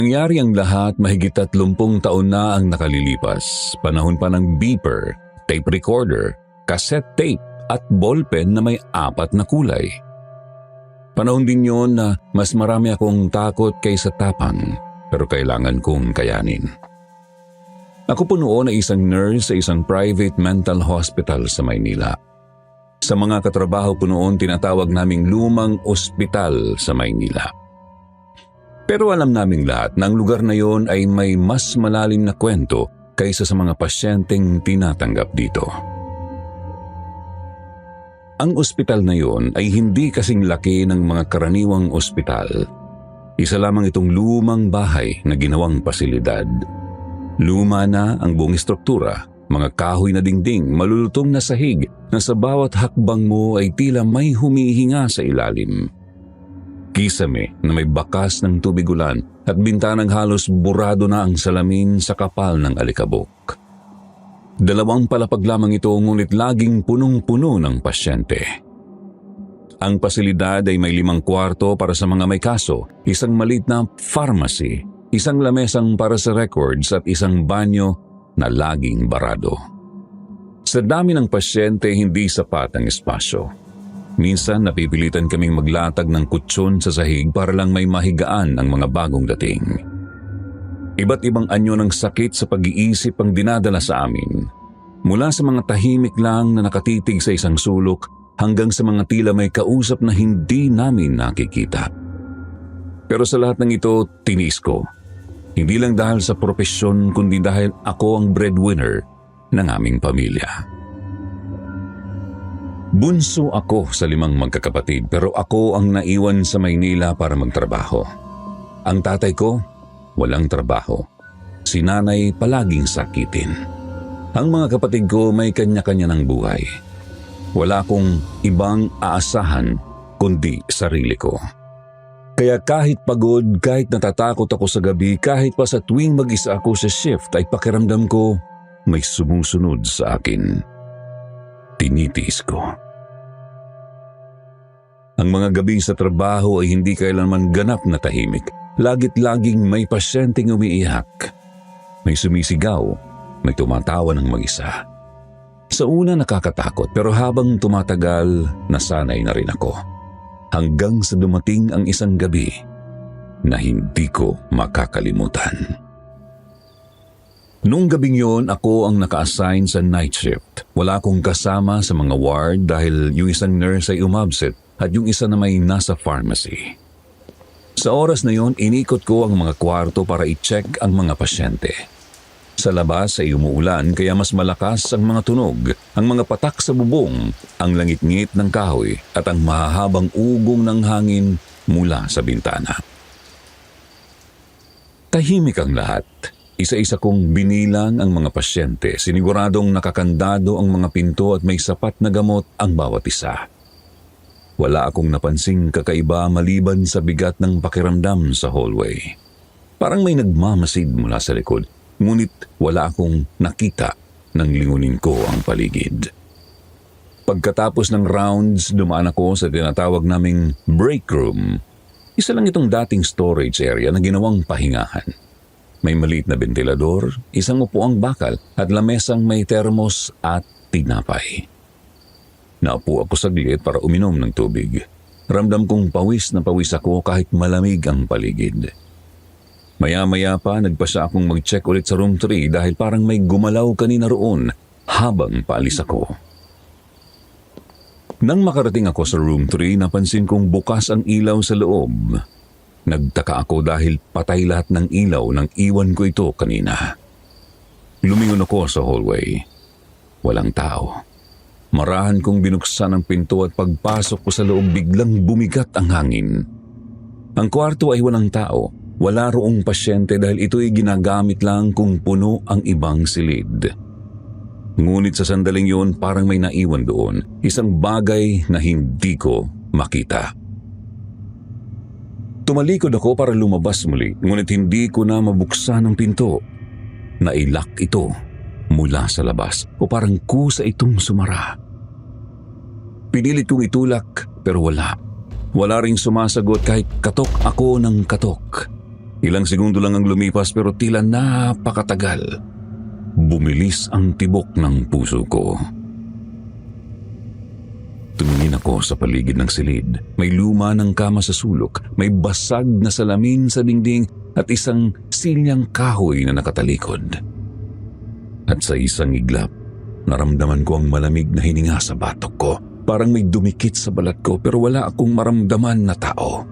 Nangyari ang lahat mahigit 30 taon na ang nakalilipas. Panahon pa ng beeper, tape recorder, cassette tape at ballpen na may 4 na kulay. Panahon din yon na mas marami akong takot kaysa tapang, pero kailangan kong kayanin. Ako po noon ay isang nurse sa isang private mental hospital sa Maynila. Sa mga katrabaho po noon tinatawag naming lumang ospital sa Maynila. Pero alam naming lahat na ang lugar na yon ay may mas malalim na kwento kaysa sa mga pasyenteng tinatanggap dito. Ang ospital na yon ay hindi kasing laki ng mga karaniwang ospital. Isa lamang itong lumang bahay na ginawang pasilidad. Luma na ang buong istruktura, mga kahoy na dingding, malulutong na sahig na sa bawat hakbang mo ay tila may humihinga sa ilalim. Kisame na may bakas ng tubig ulan at bintanang halos burado na ang salamin sa kapal ng alikabok. 2 palapag lamang ito ngunit laging punong-puno ng pasyente. Ang pasilidad ay may 5 kwarto para sa mga may kaso, isang maliit na pharmacy, isang lamesang para sa records at isang banyo na laging barado. Sa dami ng pasyente, hindi sapat ang espasyo. Minsan napipilitan kaming maglatag ng kutsyon sa sahig para lang may mahigaan ang mga bagong dating. Iba't ibang anyo ng sakit sa pag-iisip ang dinadala sa amin. Mula sa mga tahimik lang na nakatitig sa isang sulok hanggang sa mga tila may kausap na hindi namin nakikita. Pero sa lahat ng ito, tiniis ko. Hindi lang dahil sa propesyon kundi dahil ako ang breadwinner ng aming pamilya. Bunso ako sa 5 magkakapatid pero ako ang naiwan sa Maynila para magtrabaho. Ang tatay ko, walang trabaho. Si nanay palaging sakitin. Ang mga kapatid ko may kanya-kanya ng buhay. Wala akong ibang aasahan kundi sarili ko. Kaya kahit pagod, kahit natatakot ako sa gabi, kahit pa sa tuwing mag-isa ako sa shift ay pakiramdam ko may sumusunod sa akin. Tinitiis ko. Ang mga gabi sa trabaho ay hindi kailanman ganap na tahimik. Lagit-laging may pasyenteng umiiyak. May sumisigaw, may tumatawa ng mag-isa. Sa una nakakatakot pero habang tumatagal, nasanay na rin ako. Hanggang sa dumating ang isang gabi na hindi ko makakalimutan. Nung gabing yon, ako ang naka-assign sa night shift. Wala akong kasama sa mga ward dahil yung isang nurse ay umabsent at yung isa na may nasa pharmacy. Sa oras na yon, inikot ko ang mga kwarto para i-check ang mga pasyente. Sa labas ay umuulan kaya mas malakas ang mga tunog, ang mga patak sa bubong, ang langit-ngit ng kahoy at ang mahahabang ugong ng hangin mula sa bintana. Tahimik ang lahat. Isa-isa kong binilang ang mga pasyente, siniguradong nakakandado ang mga pinto at may sapat na gamot ang bawat isa. Wala akong napansing kakaiba maliban sa bigat ng pakiramdam sa hallway. Parang may nagmamasid mula sa likod, ngunit wala akong nakita nang lingunin ko ang paligid. Pagkatapos ng rounds, dumaan ako sa tinatawag naming break room. Isa lang itong dating storage area na ginawang pahingahan. May maliit na bentilador, isang upuang bakal at lamesang may termos at tinapay. Naupo ako saglit para uminom ng tubig. Ramdam kong pawis na pawis ako kahit malamig ang paligid. Maya-maya pa nagpasya akong mag-check ulit sa room 3 dahil parang may gumalaw kanina roon habang paalis ako. Nang makarating ako sa room 3, napansin kong bukas ang ilaw sa loob. Nagtaka ako dahil patay lahat ng ilaw nang iwan ko ito kanina. Lumingon ako sa hallway. Walang tao. Marahan kong binuksan ang pinto at pagpasok ko sa loob biglang bumigat ang hangin. Ang kwarto ay walang tao. Wala roong pasyente dahil ito'y ginagamit lang kung puno ang ibang silid. Ngunit sa sandaling yun parang may naiwan doon. Isang bagay na hindi ko makita. Tumalikod ako para lumabas muli, ngunit hindi ko na mabuksan ang pinto. Nailak ito mula sa labas o parang kusa itong sumara. Pinilit kong itulak pero wala. Wala ring sumasagot kahit katok ako ng katok. Ilang segundo lang ang lumipas pero tila napakatagal. Bumilis ang tibok ng puso ko. Tumingin ako sa paligid ng silid. May luma ng kama sa sulok, may basag na salamin sa dingding at isang silyang kahoy na nakatalikod. At sa isang iglap, naramdaman ko ang malamig na hininga sa batok ko. Parang may dumikit sa balat ko pero wala akong maramdaman na tao.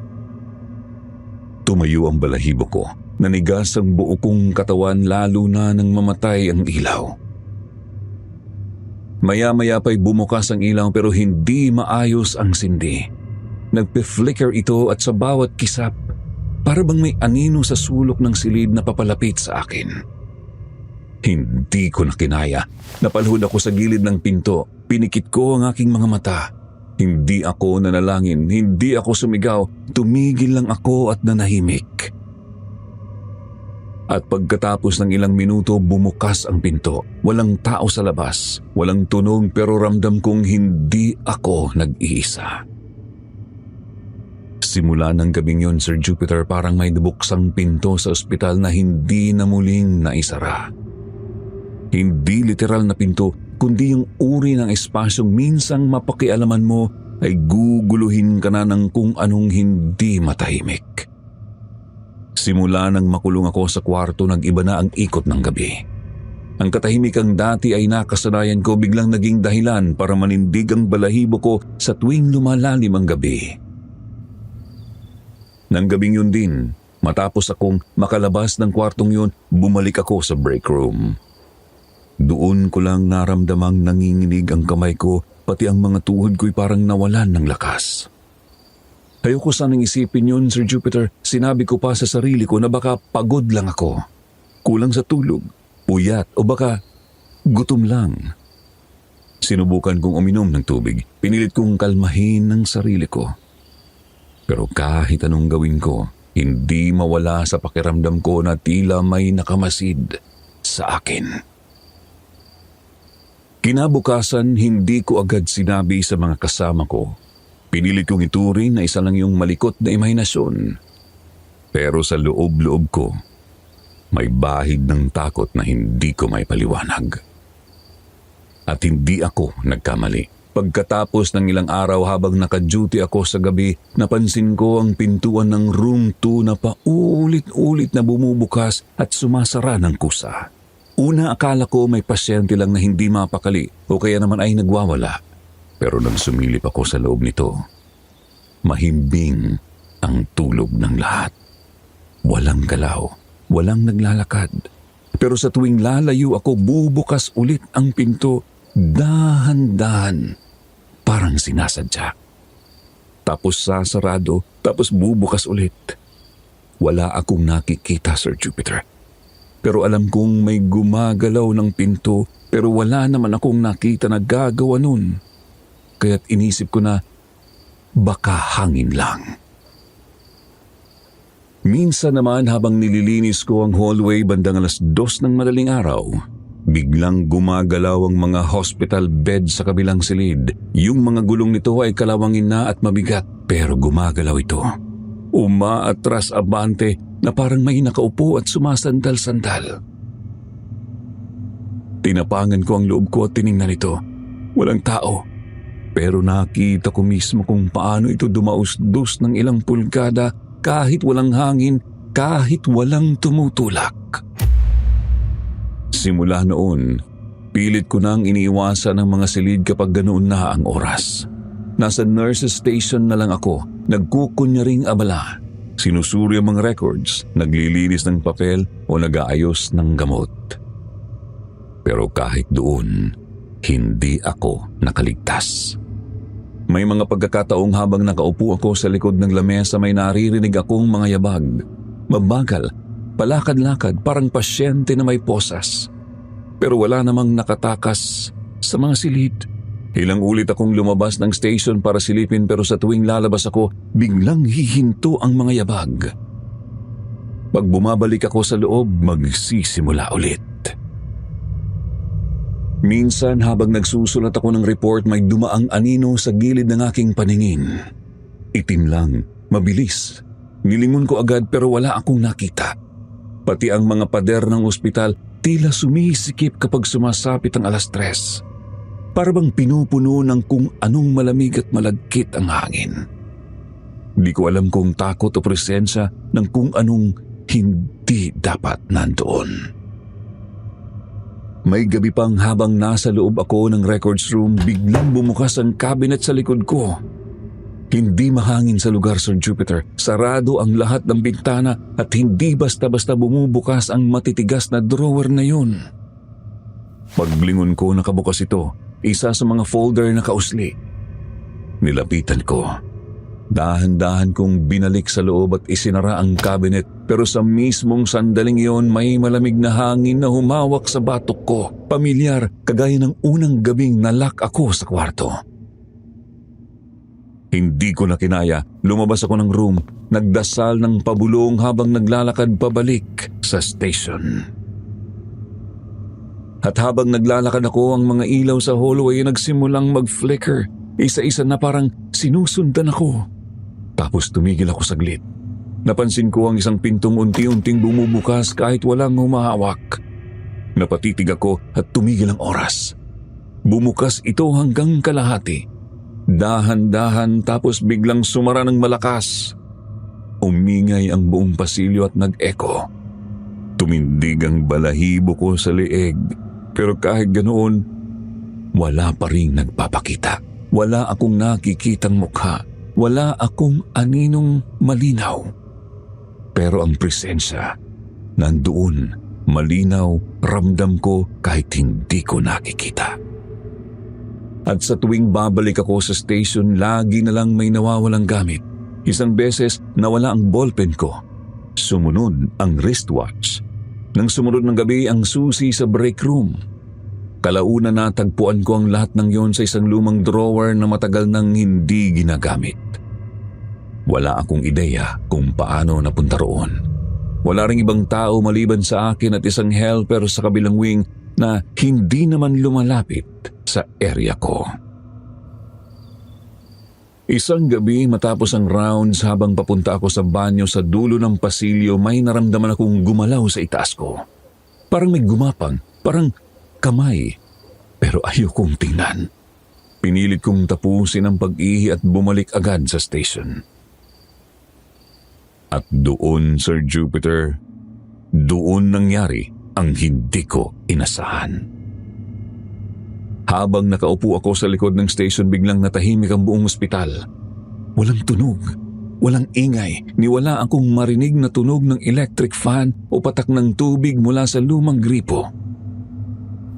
Tumayo ang balahibo ko. Nanigas ang buo kong katawan lalo na nang mamatay ang ilaw. Maya-maya pa'y bumukas ang ilaw pero hindi maayos ang sindi. Nagpe-flicker ito at sa bawat kisap, para bang may anino sa sulok ng silid na papalapit sa akin. Hindi ko na kinaya. Napalhod ako sa gilid ng pinto. Pinikit ko ang aking mga mata. Hindi ako nanalangin, hindi ako sumigaw. Tumigil lang ako at nanahimik. At pagkatapos ng ilang minuto, bumukas ang pinto. Walang tao sa labas, walang tunog pero ramdam kong hindi ako nag-iisa. Simula ng gabing yun, Sir Jupiter, parang may nabuksang pinto sa ospital na hindi na muling naisara. Hindi literal na pinto, kundi yung uri ng espasyong minsang mapakialaman mo ay guguluhin ka na ng kung anong hindi matahimik. Simula nang makulong ako sa kwarto, nag-iba na ang ikot ng gabi. Ang katahimikang dati ay nakasanayan ko biglang naging dahilan para manindig ang balahibo ko sa tuwing lumalalim ang gabi. Nang gabing yun din, matapos akong makalabas ng kwartong yun, bumalik ako sa break room. Doon ko lang naramdamang nanginginig ang kamay ko, pati ang mga tuhod ko'y parang nawalan ng lakas. Ayoko sanang isipin yun, Sir Jupiter. Sinabi ko pa sa sarili ko na baka pagod lang ako. Kulang sa tulog, puyat o baka gutom lang. Sinubukan kong uminom ng tubig. Pinilit kong kalmahin ng sarili ko. Pero kahit anong gawin ko, hindi mawala sa pakiramdam ko na tila may nakamasid sa akin. Kinabukasan, hindi ko agad sinabi sa mga kasama ko. Pinilit kong ituring na isa lang yung malikot na imahinasyon. Pero sa loob-loob ko, may bahid ng takot na hindi ko may paliwanag. At hindi ako nagkamali. Pagkatapos ng ilang araw habang naka-duty ako sa gabi, napansin ko ang pintuan ng room 2 na paulit-ulit na bumubukas at sumasara ng kusa. Una akala ko may pasyente lang na hindi mapakali o kaya naman ay nagwawala. Pero nang sumilip ako sa loob nito, mahimbing ang tulog ng lahat. Walang galaw, walang naglalakad. Pero sa tuwing lalayo ako, bubukas ulit ang pinto, dahan-dahan, parang sinasadya. Tapos sasarado, tapos bubukas ulit. Wala akong nakikita, Sir Jupiter. Pero alam kong may gumagalaw ng pinto, pero wala naman akong nakita na gagawa nun. Kaya't inisip ko na baka hangin lang. Minsan naman habang nililinis ko ang hallway bandang 2:00 ng madaling araw, biglang gumagalaw ang mga hospital bed sa kabilang silid. Yung mga gulong nito ay kalawangin na at mabigat pero gumagalaw ito. Umaatras abante na parang may nakaupo at sumasandal-sandal. Tinapangan ko ang loob ko at tiningnan ito. Walang tao. Pero nakita ko mismo kung paano ito dumausdos ng ilang pulgada kahit walang hangin, kahit walang tumutulak. Simula noon, pilit ko nang iniiwasan ang mga silid kapag ganoon na ang oras. Nasa nurse's station na lang ako, nagkukunyaring abala. Sinusuri ang mga records, naglilinis ng papel o nag-aayos ng gamot. Pero kahit doon, hindi ako nakaligtas. May mga pagkakataong habang nakaupo ako sa likod ng lamesa may naririnig akong mga yabag. Mabagal, palakad-lakad parang pasyente na may posas. Pero wala namang nakatakas sa mga silid. Ilang ulit akong lumabas ng station para silipin pero sa tuwing lalabas ako, biglang hihinto ang mga yabag. Pag bumabalik ako sa loob, magsisimula ulit. Minsan habang nagsusulat ako ng report, may dumaang anino sa gilid ng aking paningin. Itim lang, mabilis, Nilingon ko agad pero wala akong nakita. Pati ang mga pader ng ospital tila sumisikip kapag sumasapit ang 3:00. Para bang pinupuno ng kung anong malamig at malagkit ang hangin. Di ko alam kung takot o presensya ng kung anong hindi dapat nandoon. May gabi pang habang nasa loob ako ng records room, biglang bumukas ang cabinet sa likod ko. Hindi mahangin sa lugar, Sir Jupiter. Sarado ang lahat ng bintana at hindi basta-basta bumubukas ang matitigas na drawer na yun. Paglingon ko, nakabukas ito, isa sa mga folder na kausli. Nilapitan ko. Dahan-dahan kong binalik sa loob at isinara ang cabinet, pero sa mismong sandaling iyon may malamig na hangin na humawak sa batok ko. Pamilyar, kagaya ng unang gabing nalak ako sa kwarto. Hindi ko na kinaya, lumabas ako ng room, nagdasal ng pabulong habang naglalakad pabalik sa station. At habang naglalakad ako, ang mga ilaw sa hallway ay nagsimulang mag-flicker. Isa-isa na parang sinusundan ako. Tapos tumigil ako saglit. Napansin ko ang isang pintong unti-unting bumubukas kahit walang humahawak. Napatitig ako at tumigil ang oras. Bumukas ito hanggang kalahati. Dahan-dahan tapos biglang sumara ng malakas. Umingay ang buong pasilyo at nag-echo. Tumindig ang balahibo ko sa leeg. Pero kahit ganoon, wala pa rin nagpapakita. Wala akong nakikitang mukha. Wala akong aninong malinaw. Pero ang presensya, nandoon, malinaw, ramdam ko kahit hindi ko nakikita. At sa tuwing babalik ako sa station, lagi na lang may nawawalang gamit. Isang beses, nawala ang ballpen ko. Sumunod ang wristwatch. Nang sumunod ng gabi, ang susi sa break room. Kalaunan natagpuan ko ang lahat ng yon sa isang lumang drawer na matagal nang hindi ginagamit. Wala akong ideya kung paano napunta roon. Wala ring ibang tao maliban sa akin at isang helper sa kabilang wing na hindi naman lumalapit sa area ko. Isang gabi matapos ang rounds habang papunta ako sa banyo sa dulo ng pasilyo, may naramdaman akong gumalaw sa itaas ko. Parang may gumapang, parang kamay, pero ayokong tingnan. Pinilit kong tapusin ang pag-ihi at bumalik agad sa station. At doon, Sir Jupiter, doon nangyari ang hindi ko inasahan. Habang nakaupo ako sa likod ng station, biglang natahimik ang buong ospital. Walang tunog, walang ingay, ni wala akong marinig na tunog ng electric fan o patak ng tubig mula sa lumang gripo.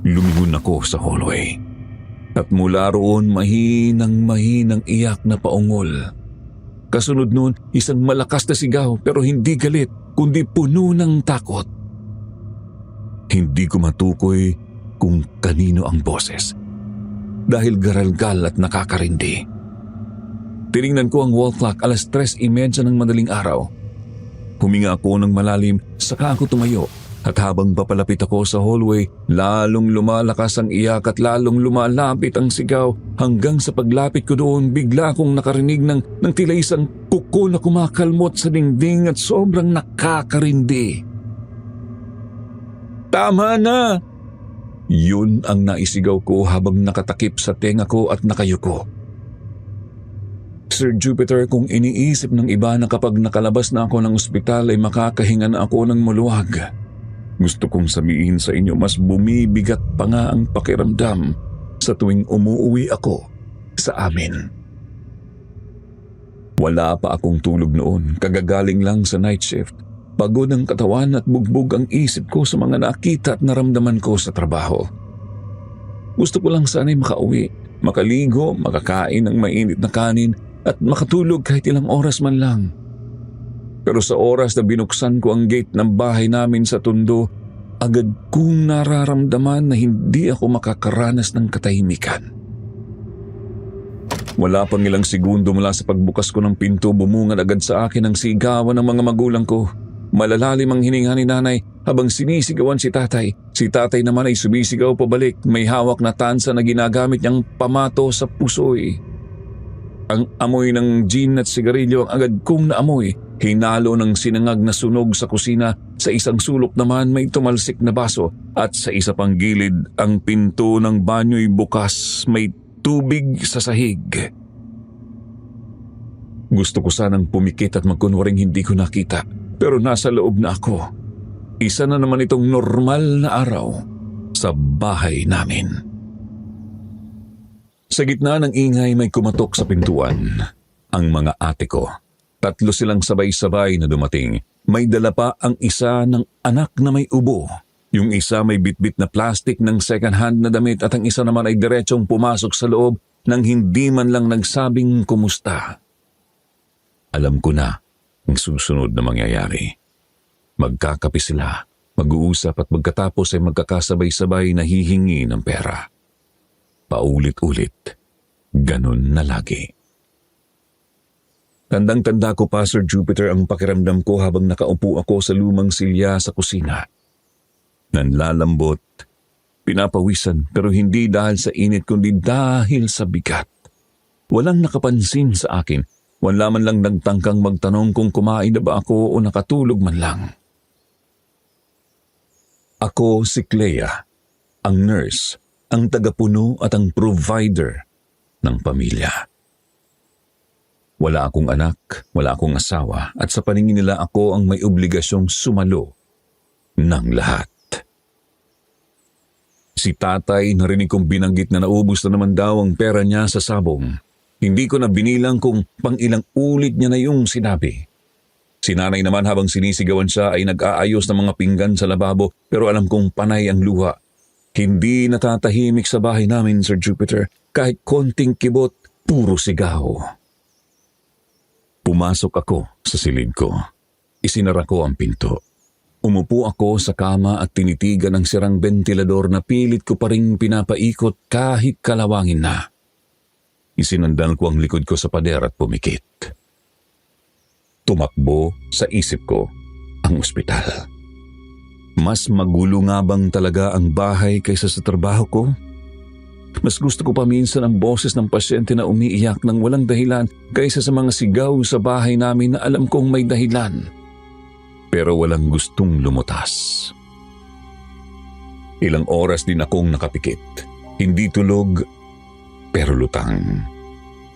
Lumingon ako sa hallway. At mula roon mahinang iyak na paungol. Kasunod noon, isang malakas na sigaw pero hindi galit, kundi puno ng takot. Hindi ko matukoy kung kanino ang boses. Dahil garalgal at nakakarindi. Tiningnan ko ang wall clock, 3:30 ng madaling araw. Huminga ako ng malalim, saka ako tumayo. At habang papalapit ako sa hallway, lalong lumalakas ang iyak at lalong lumalapit ang sigaw. Hanggang sa paglapit ko doon, bigla akong nakarinig ng tila isang kuko na kumakalmot sa dingding at sobrang nakakarindi. "Tama na!" Yun ang naisigaw ko habang nakatakip sa tenga ko at nakayuko. Sir Jupiter, kung iniisip ng iba na kapag nakalabas na ako ng ospital ay makakahinga na ako ng maluwag, gusto kong sabihin sa inyo mas bumibigat pa nga ang pakiramdam sa tuwing umuuwi ako sa amin. Wala pa akong tulog noon, kagagaling lang sa night shift. Pagod ang katawan at bugbog ang isip ko sa mga nakita at naramdaman ko sa trabaho. Gusto ko lang sana'y makauwi, makaligo, makakain ng mainit na kanin at makatulog kahit ilang oras man lang. Pero sa oras na binuksan ko ang gate ng bahay namin sa Tondo, agad kong nararamdaman na hindi ako makakaranas ng katahimikan. Wala pang ilang segundo mula sa pagbukas ko ng pinto, bumungad agad sa akin ang sigawan ng mga magulang ko. Malalalim ang hininga ni nanay habang sinisigawan si tatay. Si tatay naman ay sumisigaw pabalik, may hawak na tansa na ginagamit niyang pamato sa pusoy. Ang amoy ng gin at sigarilyo ang agad kong naamoy. Hinalo ng sinangag na sunog sa kusina, sa isang sulok naman may tumalsik na baso at sa isa pang gilid ang pinto ng banyo'y bukas, may tubig sa sahig. Gusto ko sanang pumikit at magkunwaring hindi ko nakita, pero nasa loob na ako. Isa na naman itong normal na araw sa bahay namin. Sa gitna ng ingay may kumatok sa pintuan. Ang mga ate ko. 3 silang sabay-sabay na dumating. May dala pa ang isa ng anak na may ubo. Yung isa may bitbit na plastic ng second-hand na damit at ang isa naman ay diretsong pumasok sa loob nang hindi man lang nagsabing kumusta. Alam ko na ang susunod na mangyayari. Magkakape sila, mag-uusap at magkatapos ay magkakasabay-sabay na hihingi ng pera. Paulit-ulit, ganun na lagi. Tandang-tanda ko pa, Sir Jupiter, ang pakiramdam ko habang nakaupo ako sa lumang silya sa kusina. Nanlalambot, pinapawisan pero hindi dahil sa init kundi dahil sa bigat. Walang nakapansin sa akin, wala man lang nagtangkang magtanong kung kumain na ba ako o nakatulog man lang. Ako si Clea, ang nurse, ang tagapuno at ang provider ng pamilya. Wala akong anak, wala akong asawa at sa paningin nila ako ang may obligasyong sumalo ng lahat. Si tatay narinig kong binanggit na naubos na naman daw ang pera niya sa sabong. Hindi ko na binilang kung pang-ilang ulit niya na yung sinabi. Si nanay naman habang sinisigawan siya ay nag-aayos ng mga pinggan sa lababo pero alam kong panay ang luha. Hindi natatahimik sa bahay namin, Sir Jupiter. Kahit konting kibot, puro sigaw. Pumasok ako sa silid ko. Isinara ko ang pinto. Umupo ako sa kama at tinitigan ang sirang bentilador na pilit ko pa ring pinapaikot kahit kalawangin na. Isinandal ko ang likod ko sa pader at pumikit. Tumakbo sa isip ko ang ospital. Mas magulo nga bang talaga ang bahay kaysa sa trabaho ko? Mas gusto ko pa minsan ang boses ng pasyente na umiiyak ng walang dahilan kaysa sa mga sigaw sa bahay namin na alam kong may dahilan. Pero walang gustong lumutas. Ilang oras din akong nakapikit. Hindi tulog, pero lutang.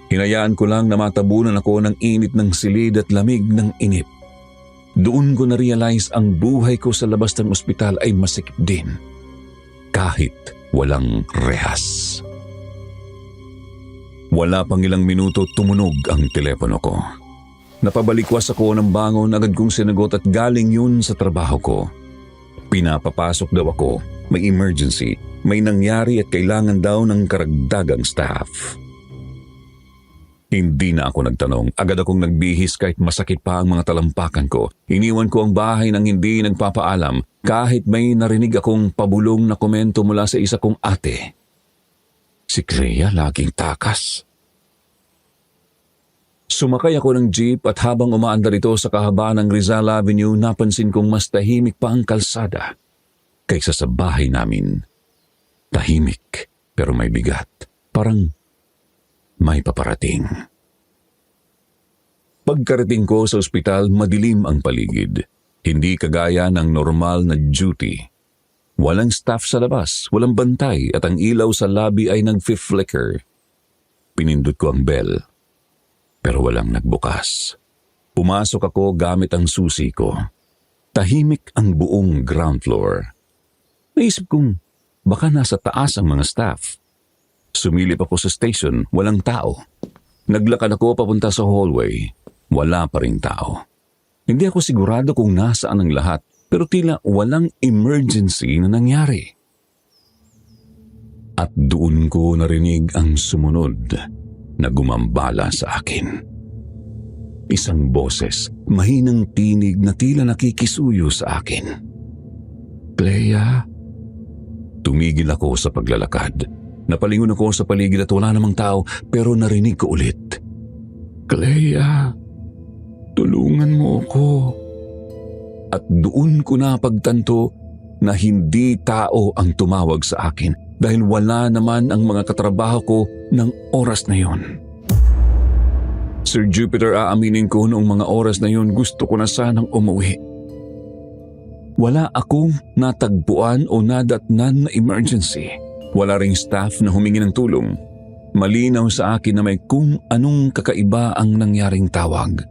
Hinayaan ko lang na matabunan ako ng init ng silid at lamig ng inip. Doon ko na-realize ang buhay ko sa labas ng ospital ay masikip din. Kahit walang rehas. Wala pang ilang minuto tumunog ang telepono ko. Napabalikwas ako ng bangon, agad kong sinagot at galing yun sa trabaho ko. Pinapapasok daw ako, may emergency, may nangyari at kailangan daw ng karagdagang staff. Hindi na ako nagtanong, agad akong nagbihis kahit masakit pa ang mga talampakan ko. Iniwan ko ang bahay nang hindi nagpapaalam kahit may narinig akong pabulong na komento mula sa isa kong ate. Si Clea laging takas. Sumakay ako ng jeep at habang umaandar ito sa kahabaan ng Rizal Avenue, napansin kong mas tahimik pa ang kalsada kaysa sa bahay namin. Tahimik pero may bigat, parang may paparating. Pagkarating ko sa ospital, madilim ang paligid. Hindi kagaya ng normal na duty. Walang staff sa labas, walang bantay at ang ilaw sa lobby ay nag-flicker. Pinindot ko ang bell, pero walang nagbukas. Pumasok ako gamit ang susi ko. Tahimik ang buong ground floor. Naisip kong baka nasa taas ang mga staff. Sumilip ako sa station, walang tao. Naglakad ako papunta sa hallway. Wala pa ring tao. Hindi ako sigurado kung nasaan ang lahat, pero tila walang emergency na nangyari. At doon ko narinig ang sumunod na gumambala sa akin. Isang boses, mahinang tinig na tila nakikisuyo sa akin. Clea? Tumigil ako sa paglalakad. Napalingon ako sa paligid at wala namang tao pero narinig ko ulit. Clea, tulungan mo ako. At doon ko napagtanto na hindi tao ang tumawag sa akin dahil wala naman ang mga katrabaho ko ng oras na yon. Sir Jupiter, aaminin ko noong mga oras na yun gusto ko na sanang umuwi. Wala akong natagpuan o nadatnan na emergency. Wala ring staff na humingi ng tulong. Malinaw sa akin na may kung anong kakaiba ang nangyaring tawag.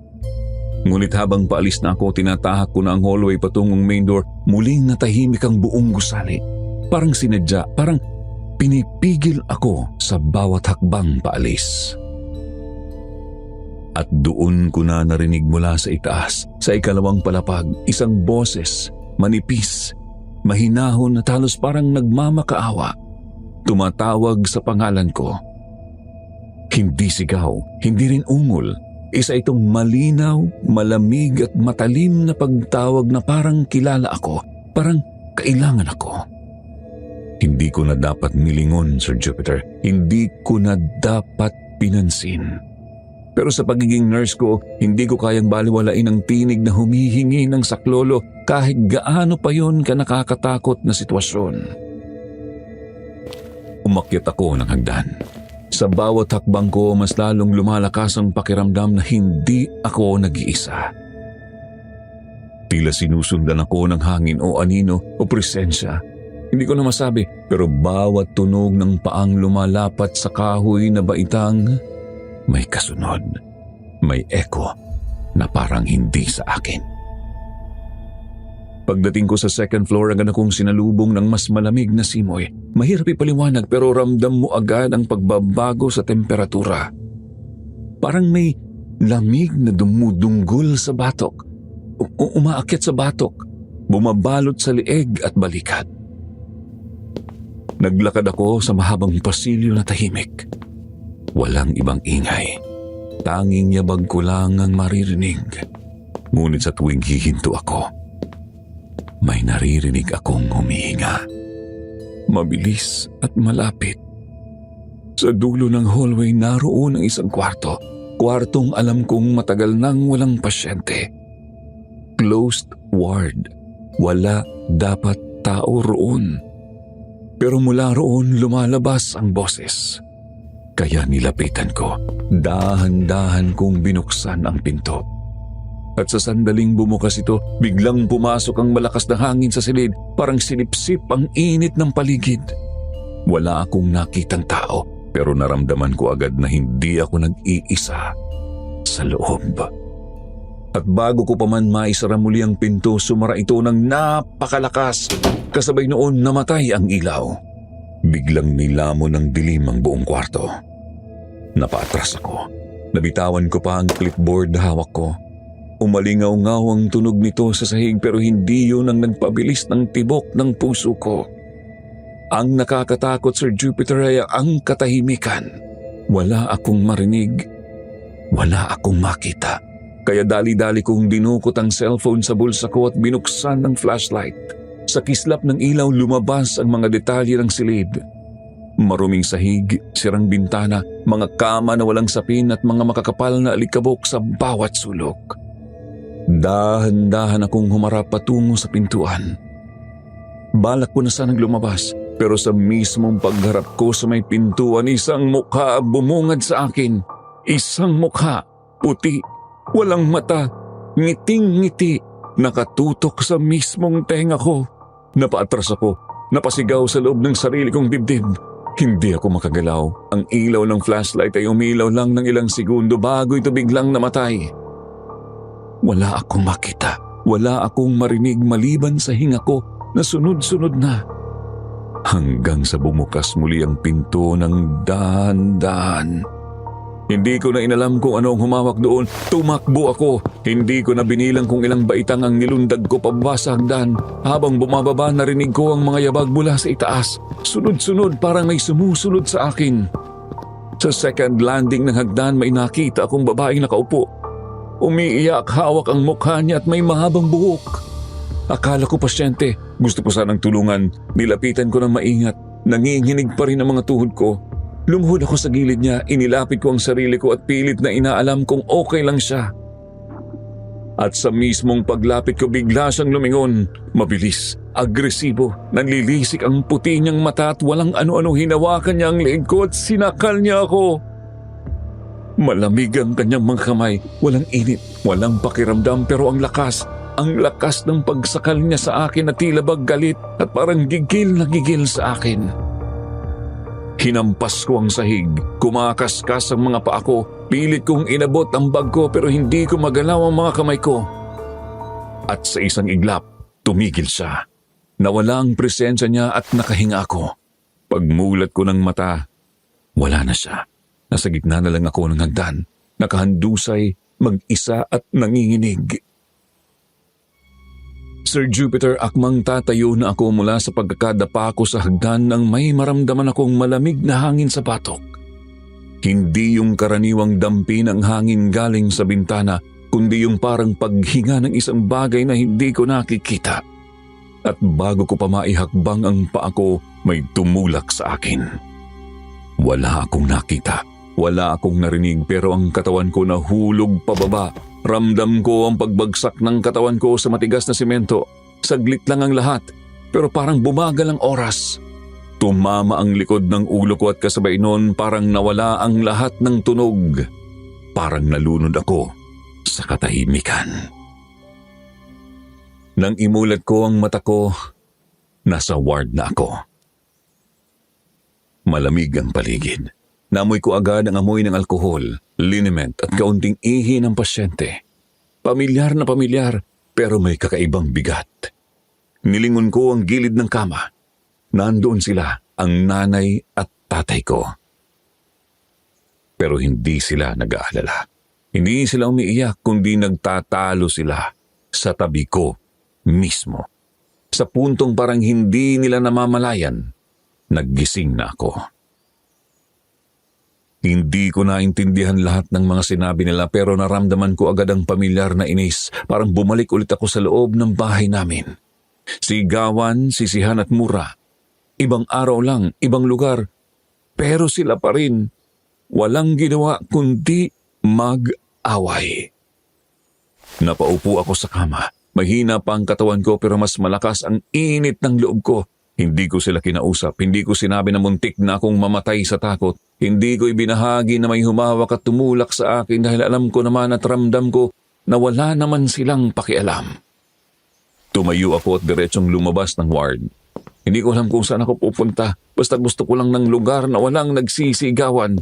Ngunit habang paalis na ako, tinatahak ko na ang hallway patungong main door, muling natahimik ang buong gusali. Parang sinadya, parang pinipigil ako sa bawat hakbang paalis. At doon ko na narinig mula sa itaas, sa ikalawang palapag, isang boses, manipis, mahinahon at halos parang nagmamakaawa. Tumatawag sa pangalan ko. Hindi sigaw, hindi rin ungol. Isa itong malinaw, malamig at matalim na pagtawag na parang kilala ako, parang kailangan ako. Hindi ko na dapat nilingon, Sir Jupiter. Hindi ko na dapat pinansin. Pero sa pagiging nurse ko, hindi ko kayang baliwalain ang tinig na humihingi ng saklolo kahit gaano pa yon ka nakakatakot na sitwasyon. Umakyat ako ng hagdan. Sa bawat hakbang ko, mas lalong lumalakas ang pakiramdam na hindi ako nag-iisa. Tila sinusundan ako ng hangin o anino o presensya. Hindi ko na masabi, pero bawat tunog ng paang lumalapat sa kahoy na baitang may kasunod, may echo na parang hindi sa akin. Pagdating ko sa second floor, agad akong sinalubong ng mas malamig na simoy. Mahirap ipaliwanag pero ramdam mo agad ang pagbabago sa temperatura. Parang may lamig na dumudunggol sa batok, umaakyat sa batok, bumabalot sa lieg at balikat. Naglakad ako sa mahabang pasilyo na tahimik. Walang ibang ingay. Tanging yabag ko lang ang maririnig. Ngunit sa tuwing hihinto ako, may naririnig akong humihinga. Mabilis at malapit. Sa dulo ng hallway naroon ang isang kwarto. Kwartong alam kong matagal nang walang pasyente. Closed ward. Wala dapat tao roon. Pero mula roon lumalabas ang boses. Kaya nilapitan ko. Dahan-dahan kong binuksan ang pinto. At sa sandaling bumukas ito, biglang pumasok ang malakas na hangin sa silid, parang sinipsip ang init ng paligid. Wala akong nakitang tao, pero naramdaman ko agad na hindi ako nag-iisa sa loob. At bago ko pa man maisara muli ang pinto, sumara ito ng napakalakas. Kasabay noon namatay ang ilaw. Biglang nilamon ng dilim ang buong kwarto. Napaatras ako. Nabitawan ko pa ang clipboard na hawak ko. Umalingaw-ngaw ang tunog nito sa sahig pero hindi yun ang nagpabilis ng tibok ng puso ko. Ang nakakatakot, Sir Jupiter, ay ang katahimikan. Wala akong marinig. Wala akong makita. Kaya dali-dali kong dinukot ang cellphone sa bulsa ko at binuksan ng flashlight. Sa kislap ng ilaw lumabas ang mga detalye ng silid. Maruming sahig, sirang bintana, mga kama na walang sapin at mga makakapal na alikabok sa bawat sulok. Dahan-dahan akong humarap patungo sa pintuan. Balak ko na sanang lumabas, pero sa mismong pagharap ko sa may pintuan, isang mukha bumungad sa akin. Isang mukha, puti, walang mata, ngiting-ngiti, nakatutok sa mismong tenga ko. Napaatras ako, napasigaw sa loob ng sarili kong dibdib. Hindi ako makagalaw. Ang ilaw ng flashlight ay umilaw lang ng ilang segundo bago ito biglang namatay. Wala akong makita. Wala akong marinig maliban sa hinga ko na sunod-sunod na. Hanggang sa bumukas muli ang pinto ng dahan-dahan. Hindi ko na inalam kung ano ang humawak doon. Tumakbo ako. Hindi ko na binilang kung ilang baitang ang nilundag ko pababa sa hagdan. Habang bumababa, narinig ko ang mga yabag mula sa itaas. Sunod-sunod parang may sumusunod sa akin. Sa second landing ng hagdan, may nakita akong babaeng nakaupo. Umiiyak, hawak ang mukha niya at may mahabang buhok. Akala ko pasyente. Gusto ko sanang tulungan. Nilapitan ko ng maingat. Nanginginig pa rin ang mga tuhod ko. Lumuhod ako sa gilid niya, inilapit ko ang sarili ko at pilit na inaalam kung okay lang siya. At sa mismong paglapit ko bigla siyang lumingon. Mabilis, agresibo, nanlilisik ang puti niyang mata at walang ano-ano hinawakan niya ang leeg ko at sinakal niya ako. Malamig ang kanyang mga kamay, walang init, walang pakiramdam pero ang lakas ng pagsakal niya sa akin na tila ba galit at parang gigil na gigil sa akin. Hinampas ko ang sahig, kumakaskas ang mga paa ko, pilit kong inabot ang bag ko pero hindi ko magalaw ang mga kamay ko. At sa isang iglap, tumigil siya. Nawala ang presensya niya at nakahinga ako. Pagmulat ko ng mata, wala na siya. Nasa gitna na lang ako ng hagdan, nakahandusay, mag-isa at nanginginig. Sir Jupiter, akmang tatayo na ako mula sa pagkakadapa ko sa hagdan nang may maramdaman akong malamig na hangin sa batok. Hindi yung karaniwang dampi ng hangin galing sa bintana, kundi yung parang paghinga ng isang bagay na hindi ko nakikita. At bago ko pa maihakbang ang paa ko, may tumulak sa akin. Wala akong nakita. Wala akong narinig pero ang katawan ko nahulog pababa. Ramdam ko ang pagbagsak ng katawan ko sa matigas na simento. Saglit lang ang lahat pero parang bumagal ang oras. Tumama ang likod ng ulo ko at kasabay noon parang nawala ang lahat ng tunog. Parang nalunod ako sa katahimikan. Nang imulat ko ang mata ko, nasa ward na ako. Malamig ang paligid. Namoy ko agad ang amoy ng alkohol, liniment at kaunting ihi ng pasyente. Pamilyar na pamilyar pero may kakaibang bigat. Nilingon ko ang gilid ng kama. Nandoon sila, ang nanay at tatay ko. Pero hindi sila nag-aalala. Hindi sila umiiyak kundi nagtatalo sila sa tabi ko mismo. Sa puntong parang hindi nila namamalayan, naggising na ako. Hindi ko naintindihan lahat ng mga sinabi nila pero naramdaman ko agad ang pamilyar na inis. Parang bumalik ulit ako sa loob ng bahay namin. Sigawan, sisihan at mura. Ibang araw lang, ibang lugar. Pero sila pa rin. Walang ginawa kundi mag-away. Napaupo ako sa kama. Mahina pa ang katawan ko pero mas malakas ang init ng loob ko. Hindi ko sila kinausap, hindi ko sinabi na muntik na akong mamatay sa takot. Hindi ko ibinahagi na may humawak at tumulak sa akin dahil alam ko naman at ramdam ko na wala naman silang pakialam. Tumayo ako at diretsong lumabas ng ward. Hindi ko alam kung saan ako pupunta, basta gusto ko lang ng lugar na walang nagsisigawan.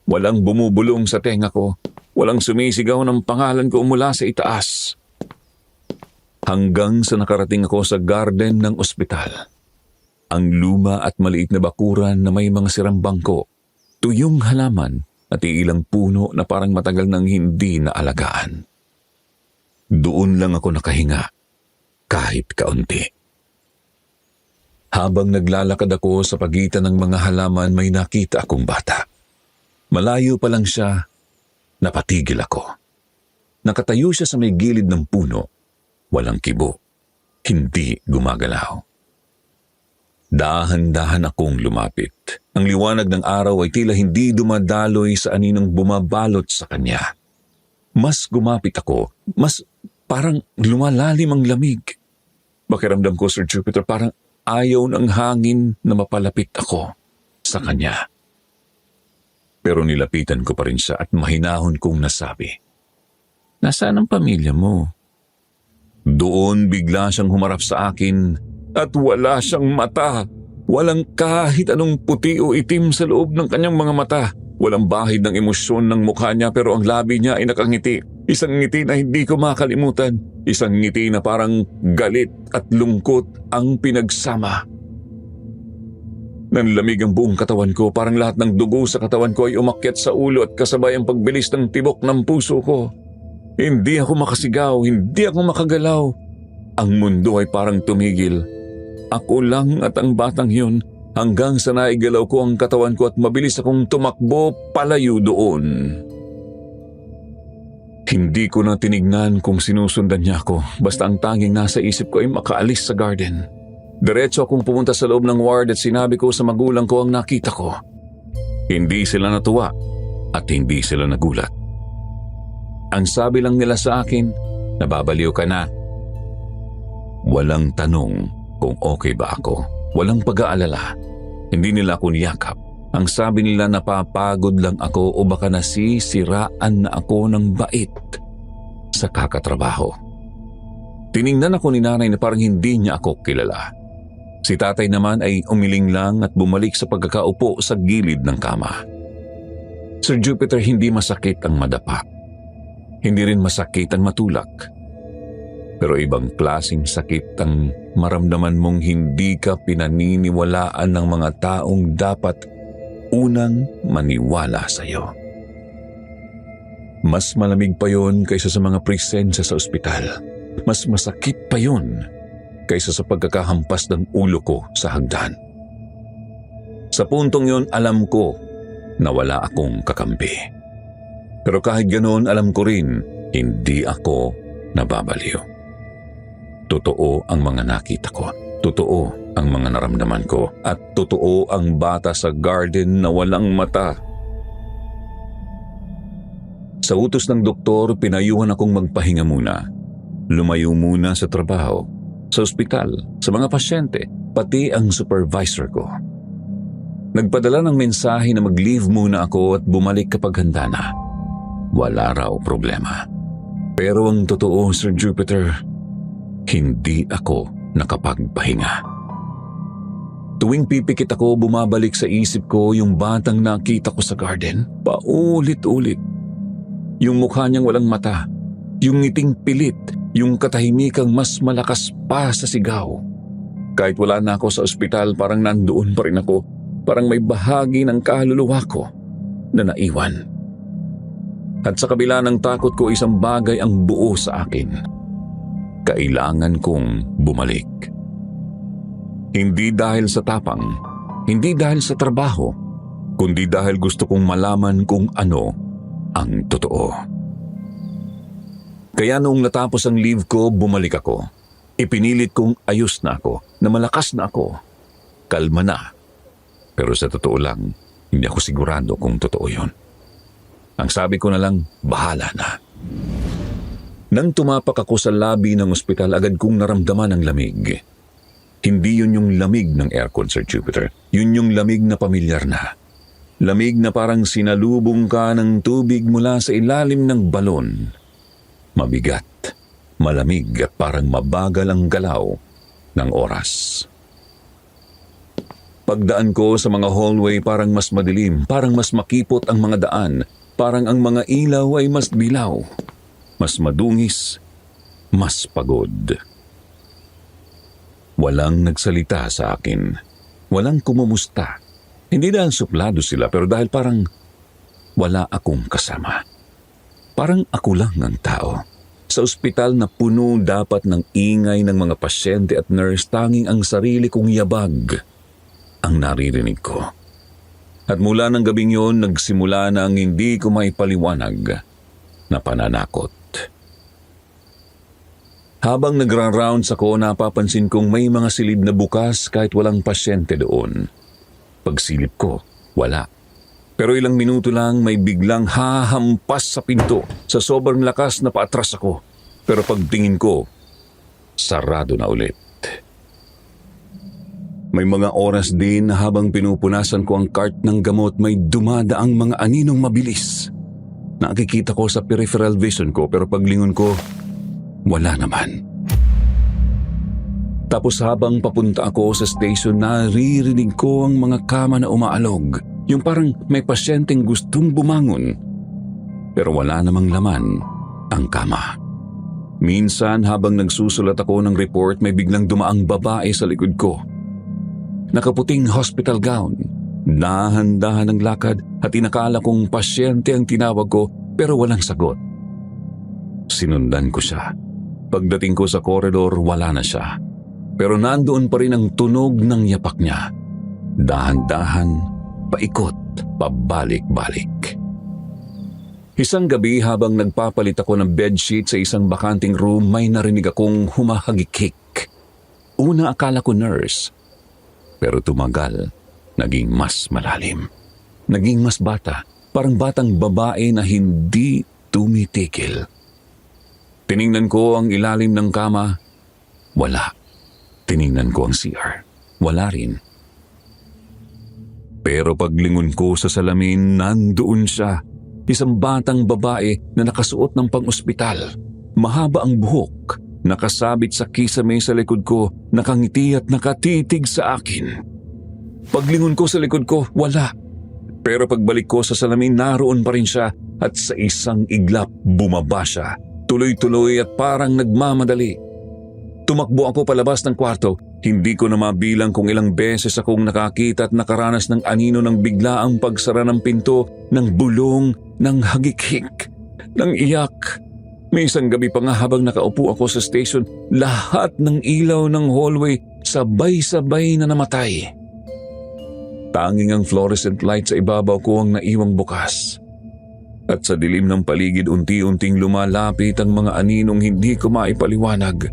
Walang bumubulong sa tenga ko, walang sumisigaw ng pangalan ko mula sa itaas. Hanggang sa nakarating ako sa garden ng ospital. Ang luma at maliit na bakuran na may mga sirang bangko, tuyong halaman at ilang puno na parang matagal nang hindi naalagaan. Doon lang ako nakahinga, kahit kaunti. Habang naglalakad ako sa pagitan ng mga halaman, may nakita akong bata. Malayo pa lang siya, napatigil ako. Nakatayo siya sa may gilid ng puno, walang kibo, hindi gumagalaw. Dahan-dahan akong lumapit. Ang liwanag ng araw ay tila hindi dumadaloy sa aninong bumabalot sa kanya. Mas gumapit ako, mas parang lumalalim ang lamig. Pakiramdam ko, Sir Jupiter, parang ayaw ng hangin na mapalapit ako sa kanya. Pero nilapitan ko pa rin siya at mahinahon kong nasabi, "Nasaan ang pamilya mo?" Doon bigla siyang humarap sa akin at wala siyang mata. Walang kahit anong puti o itim sa loob ng kanyang mga mata. Walang bahid ng emosyon ng mukha niya pero ang labi niya ay nakangiti. Isang ngiti na hindi ko makalimutan. Isang ngiti na parang galit at lungkot ang pinagsama. Nanlamig ang buong katawan ko, parang lahat ng dugo sa katawan ko ay umakyat sa ulo at kasabay ang pagbilis ng tibok ng puso ko. Hindi ako makasigaw, hindi ako makagalaw. Ang mundo ay parang tumigil. Ako lang at ang batang yun hanggang sa naigalaw ko ang katawan ko at mabilis akong tumakbo palayo doon. Hindi ko na tinignan kung sinusundan niya ako, basta ang tanging nasa isip ko ay makaalis sa garden. Diretso akong pumunta sa loob ng ward at sinabi ko sa magulang ko ang nakita ko. Hindi sila natuwa at hindi sila nagulat. Ang sabi lang nila sa akin, "Nababaliw ka na." Walang tanong kung okay ba ako. Walang pag-aalala. Hindi nila ako niyakap. Ang sabi nila napapagod lang ako o baka nasisiraan na ako ng bait sa kakatrabaho. Tiningnan ako ni nanay na parang hindi niya ako kilala. Si tatay naman ay umiling lang at bumalik sa pagkakaupo sa gilid ng kama. Sir Jupiter, hindi masakit ang madapa. Hindi rin masakit ang matulak. Pero ibang klaseng sakit ang maramdaman mong hindi ka pinaniniwalaan ng mga taong dapat unang maniwala sa iyo. Mas malamig pa yon kaysa sa mga presensya sa ospital. Mas masakit pa yon kaysa sa pagkakahampas ng ulo ko sa hagdan. Sa puntong yon, alam ko na wala akong kakampi. Pero kahit ganoon, alam ko rin, hindi ako nababaliw. Totoo ang mga nakita ko. Totoo ang mga naramdaman ko. At totoo ang bata sa garden na walang mata. Sa utos ng doktor, pinayuhan akong magpahinga muna. Lumayo muna sa trabaho, sa ospital, sa mga pasyente, pati ang supervisor ko. Nagpadala ng mensahe na mag-leave muna ako at bumalik kapag handa na. Wala raw problema. Pero ang totoo, Sir Jupiter, hindi ako nakapagpahinga. Tuwing pipikit ako, bumabalik sa isip ko yung batang nakita ko sa garden. Paulit-ulit. Yung mukha niyang walang mata, yung ngiting pilit, yung katahimikang mas malakas pa sa sigaw. Kahit wala na ako sa ospital, parang nandoon pa rin ako. Parang may bahagi ng kaluluwa ko na naiwan. At sa kabila ng takot ko, isang bagay ang buo sa akin. Kailangan kong bumalik. Hindi dahil sa tapang, hindi dahil sa trabaho, kundi dahil gusto kong malaman kung ano ang totoo. Kaya noong natapos ang leave ko, bumalik ako. Ipinilit kong ayos na ako, na malakas na ako. Kalma na. Pero sa totoo lang, hindi ako sigurado kung totoo yun. Ang sabi ko na lang, bahala na. Nang tumapak ako sa lobby ng ospital, agad kong naramdaman ang lamig. Hindi yun yung lamig ng aircon, Sir Jupiter. Yun yung lamig na pamilyar na. Lamig na parang sinalubong ka ng tubig mula sa ilalim ng balon. Mabigat, malamig at parang mabagal ang galaw ng oras. Pagdaan ko sa mga hallway, parang mas madilim, parang mas makipot ang mga daan, parang ang mga ilaw ay mas dilaw, mas madungis, mas pagod. Walang nagsalita sa akin. Walang kumumusta. Hindi dahil suplado sila, pero dahil parang wala akong kasama. Parang ako lang ang tao. Sa ospital na puno dapat ng ingay ng mga pasyente at nurse, tanging ang sarili kong yabag ang naririnig ko. At mula ng gabing yon, nagsimula na ang hindi ko maipaliwanag na pananakot. Habang nagra-rounds ako, napapansin kong may mga silid na bukas kahit walang pasyente doon. Pagsilip ko, wala. Pero ilang minuto lang may biglang hahampas sa pinto. Sa sobrang lakas na paatras ako. Pero pagtingin ko, sarado na ulit. May mga oras din na habang pinupunasan ko ang cart ng gamot, may dumadaang mga aninong mabilis. Nakikita ko sa peripheral vision ko, pero paglingon ko, wala naman. Tapos habang papunta ako sa station, naririnig ko ang mga kama na umaalog. Yung parang may pasyenteng gustong bumangon. Pero wala namang laman ang kama. Minsan habang nagsusulat ako ng report, may biglang dumaang babae sa likod ko. Nakaputing hospital gown. Dahan-dahan ang lakad at inakala kong pasyente ang tinawag ko, pero walang sagot. Sinundan ko siya. Pagdating ko sa koridor, wala na siya. Pero nandoon pa rin ang tunog ng yapak niya. Dahan-dahan, paikot, pabalik-balik. Isang gabi habang nagpapalit ako ng bedsheet sa isang bakanting room, may narinig akong humahagikik. Una akala ko nurse. Pero tumagal, naging mas malalim. Naging mas bata, parang batang babae na hindi tumitigil. Tiningnan ko ang ilalim ng kama, wala. Tiningnan ko ang CR, wala rin. Pero paglingon ko sa salamin, nandoon siya. Isang batang babae na nakasuot ng pang-ospital. Mahaba ang buhok, nakasabit sa kisame sa likod ko, nakangiti at nakatitig sa akin. Paglingon ko sa likod ko, wala. Pero pagbalik ko sa salamin, naroon pa rin siya at sa isang iglap bumaba siya. Tuloy-tuloy at parang nagmamadali. Tumakbo ako palabas ng kwarto. Hindi ko na mabilang kung ilang beses akong nakakita at nakaranas ng anino ng biglaang pagsara ng pinto, ng bulong, ng hagik-hik, ng iyak. May isang gabi pa nga habang nakaupo ako sa station, lahat ng ilaw ng hallway sabay-sabay na namatay. Tanging ang fluorescent light sa ibabaw ko ang naiwang bukas. At sa dilim ng paligid unti-unting lumalapit ang mga aninong hindi ko maipaliwanag.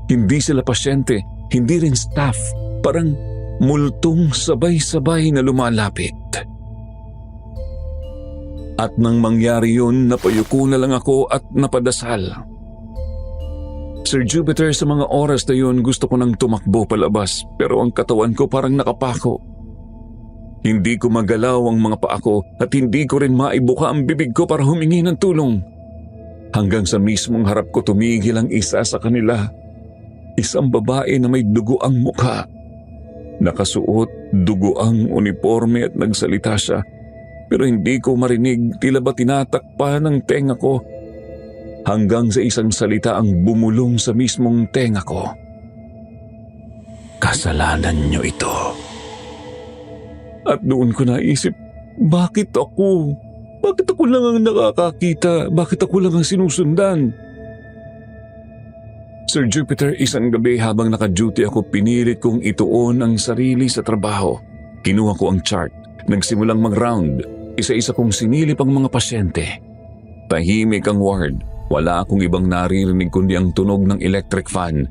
Hindi sila pasyente, hindi rin staff, parang multong sabay-sabay na lumalapit. At nang mangyari yun, napayuko na lang ako at napadasal. Sir Jupiter, sa mga oras na yun gusto ko nang tumakbo palabas pero ang katawan ko parang nakapako. Hindi ko magalaw ang mga paa ko at hindi ko rin maibuka ang bibig ko para humingi ng tulong. Hanggang sa mismong harap ko tumigil ang isa sa kanila. Isang babae na may dugo ang mukha. Nakasuot dugo ang uniforme at nagsalita siya. Pero hindi ko marinig, tila ba tinatakpan ng tenga ko. Hanggang sa isang salita ang bumulong sa mismong tenga ko. Kasalanan niyo ito. At doon ko naisip, bakit ako? Bakit ako lang ang nakakakita? Bakit ako lang ang sinusundan? Sir Jupiter, isang gabi habang naka-duty ako, pinilit kong ituon ang sarili sa trabaho. Kinuha ko ang chart, nagsimulang mag-round, isa-isa kong sinilip ang mga pasyente. Tahimik ang ward, wala akong ibang naririnig kundi ang tunog ng electric fan,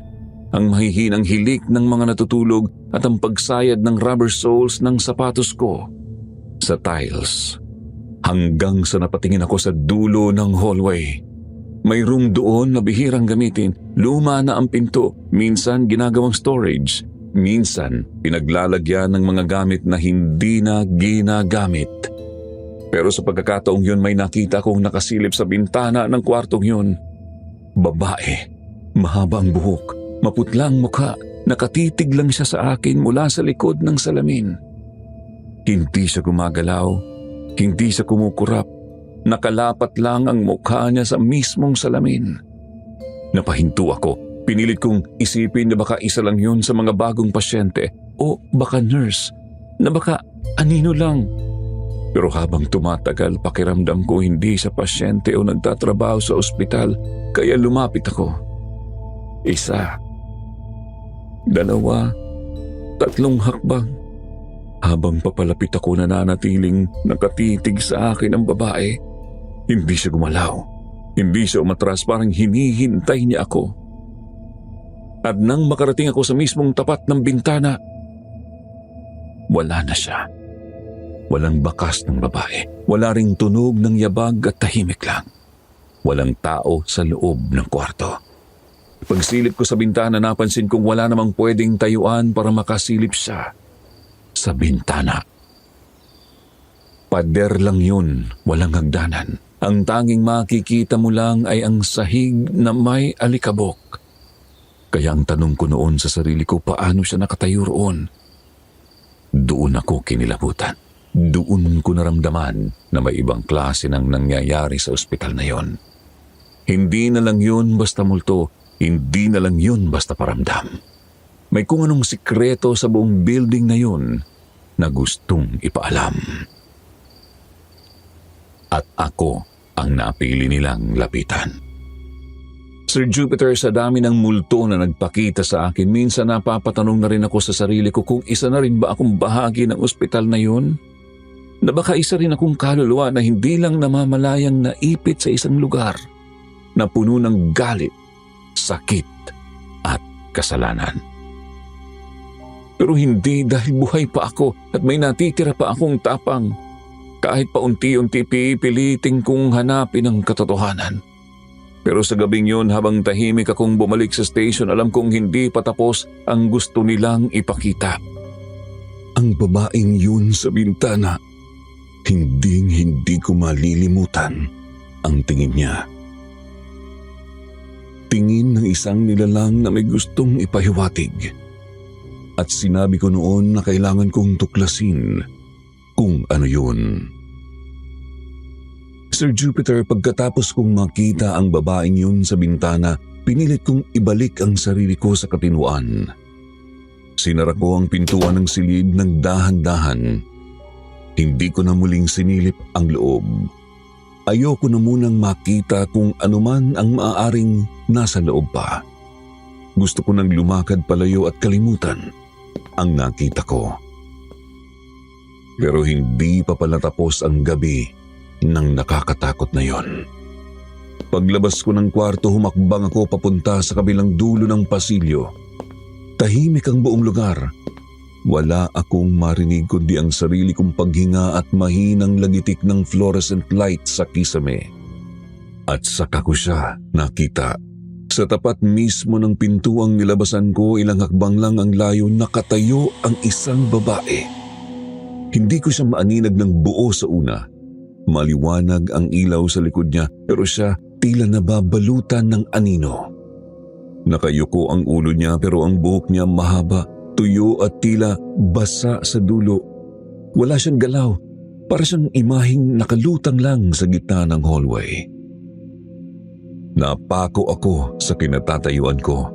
ang mahihinang hilik ng mga natutulog at ang pagsayad ng rubber soles ng sapatos ko sa tiles. Hanggang sa napatingin ako sa dulo ng hallway. May room doon na bihirang gamitin. Luma na ang pinto, minsan ginagawang storage, minsan pinaglalagyan ng mga gamit na hindi na ginagamit. Pero sa pagkakataong yun may nakita kong nakasilip sa bintana ng kwartong yun. Babae, mahaba ang buhok, maputlang mukha, nakatitig lang siya sa akin mula sa likod ng salamin. Hindi siya gumagalaw, hindi siya kumukurap, nakalapat lang ang mukha niya sa mismong salamin. Napahinto ako, pinilit kong isipin na baka isa lang yun sa mga bagong pasyente o baka nurse, na baka anino lang. Pero habang tumatagal, pakiramdam ko hindi siya pasyente o nagtatrabaho sa ospital, kaya lumapit ako. Isa, dalawa, tatlong hakbang. Habang papalapit ako, nananatiling nakatitig sa akin ang babae. Hindi siya gumalaw. Hindi siya umatras, parang hinihintay niya ako. At nang makarating ako sa mismong tapat ng bintana, wala na siya. Walang bakas ng babae. Wala ring tunog ng yabag at tahimik lang. Walang tao sa loob ng kwarto. Pagsilip ko sa bintana, napansin kong wala namang pwedeng tayuan para makasilip siya sa bintana. Pader lang yun, walang hagdanan. Ang tanging makikita mo lang ay ang sahig na may alikabok. Kaya ang tanong ko noon sa sarili ko, paano siya nakatayo roon? Doon ako kinilabutan. Doon ko naramdaman na may ibang klase ng nangyayari sa ospital na yon. Hindi na lang yun basta multo, hindi na lang yun basta paramdam. May kung anong sikreto sa buong building na yun na gustong ipaalam. At ako ang napili nilang lapitan. Sir Jupiter, sa dami ng multo na nagpakita sa akin, minsan napapatanong na rin ako sa sarili ko kung isa na rin ba akong bahagi ng ospital na yun? Na baka isa rin akong kaluluwa na hindi lang namamalayang naipit sa isang lugar na puno ng galit, sakit at kasalanan. Pero hindi, dahil buhay pa ako at may natitira pa akong tapang. Kahit pa unti-unti pipiliting kong hanapin ang katotohanan. Pero sa gabing yun, habang tahimik akong bumalik sa station, alam kong hindi patapos ang gusto nilang ipakita. Ang babaeng yun sa bintana. Hindi ko malilimutan ang tingin niya. Tingin ng isang nilalang na may gustong ipahiwatig. At sinabi ko noon na kailangan kong tuklasin kung ano yun. Sir Jupiter, pagkatapos kong makita ang babaeng yun sa bintana, pinilit kong ibalik ang sarili ko sa katinuan. Sinara ko ang pintuan ng silid ng dahan-dahan. Hindi ko na muling sinilip ang loob. Ayoko na munang makita kung anuman ang maaaring nasa loob pa. Gusto ko nang lumakad palayo at kalimutan ang nakita ko. Pero hindi pa pala tapos ang gabi ng nakakatakot na yon. Paglabas ko ng kwarto, humakbang ako papunta sa kabilang dulo ng pasilyo. Tahimik ang buong lugar. Wala akong marinig kundi ang sarili kong paghinga at mahinang lagitik ng fluorescent light sa kisame. At saka ko siya nakita. Sa tapat mismo ng pintuang nilabasan ko, ilang hakbang lang ang layo, nakatayo ang isang babae. Hindi ko siya maaninag ng buo sa una. Maliwanag ang ilaw sa likod niya, pero siya tila nababalutan ng anino. Nakayuko ang ulo niya, pero ang buhok niya mahaba, tuyo at tila basa sa dulo. Wala siyang galaw, para siyang imaheng nakalutang lang sa gitna ng hallway. Napako ako sa kinatatayuan ko.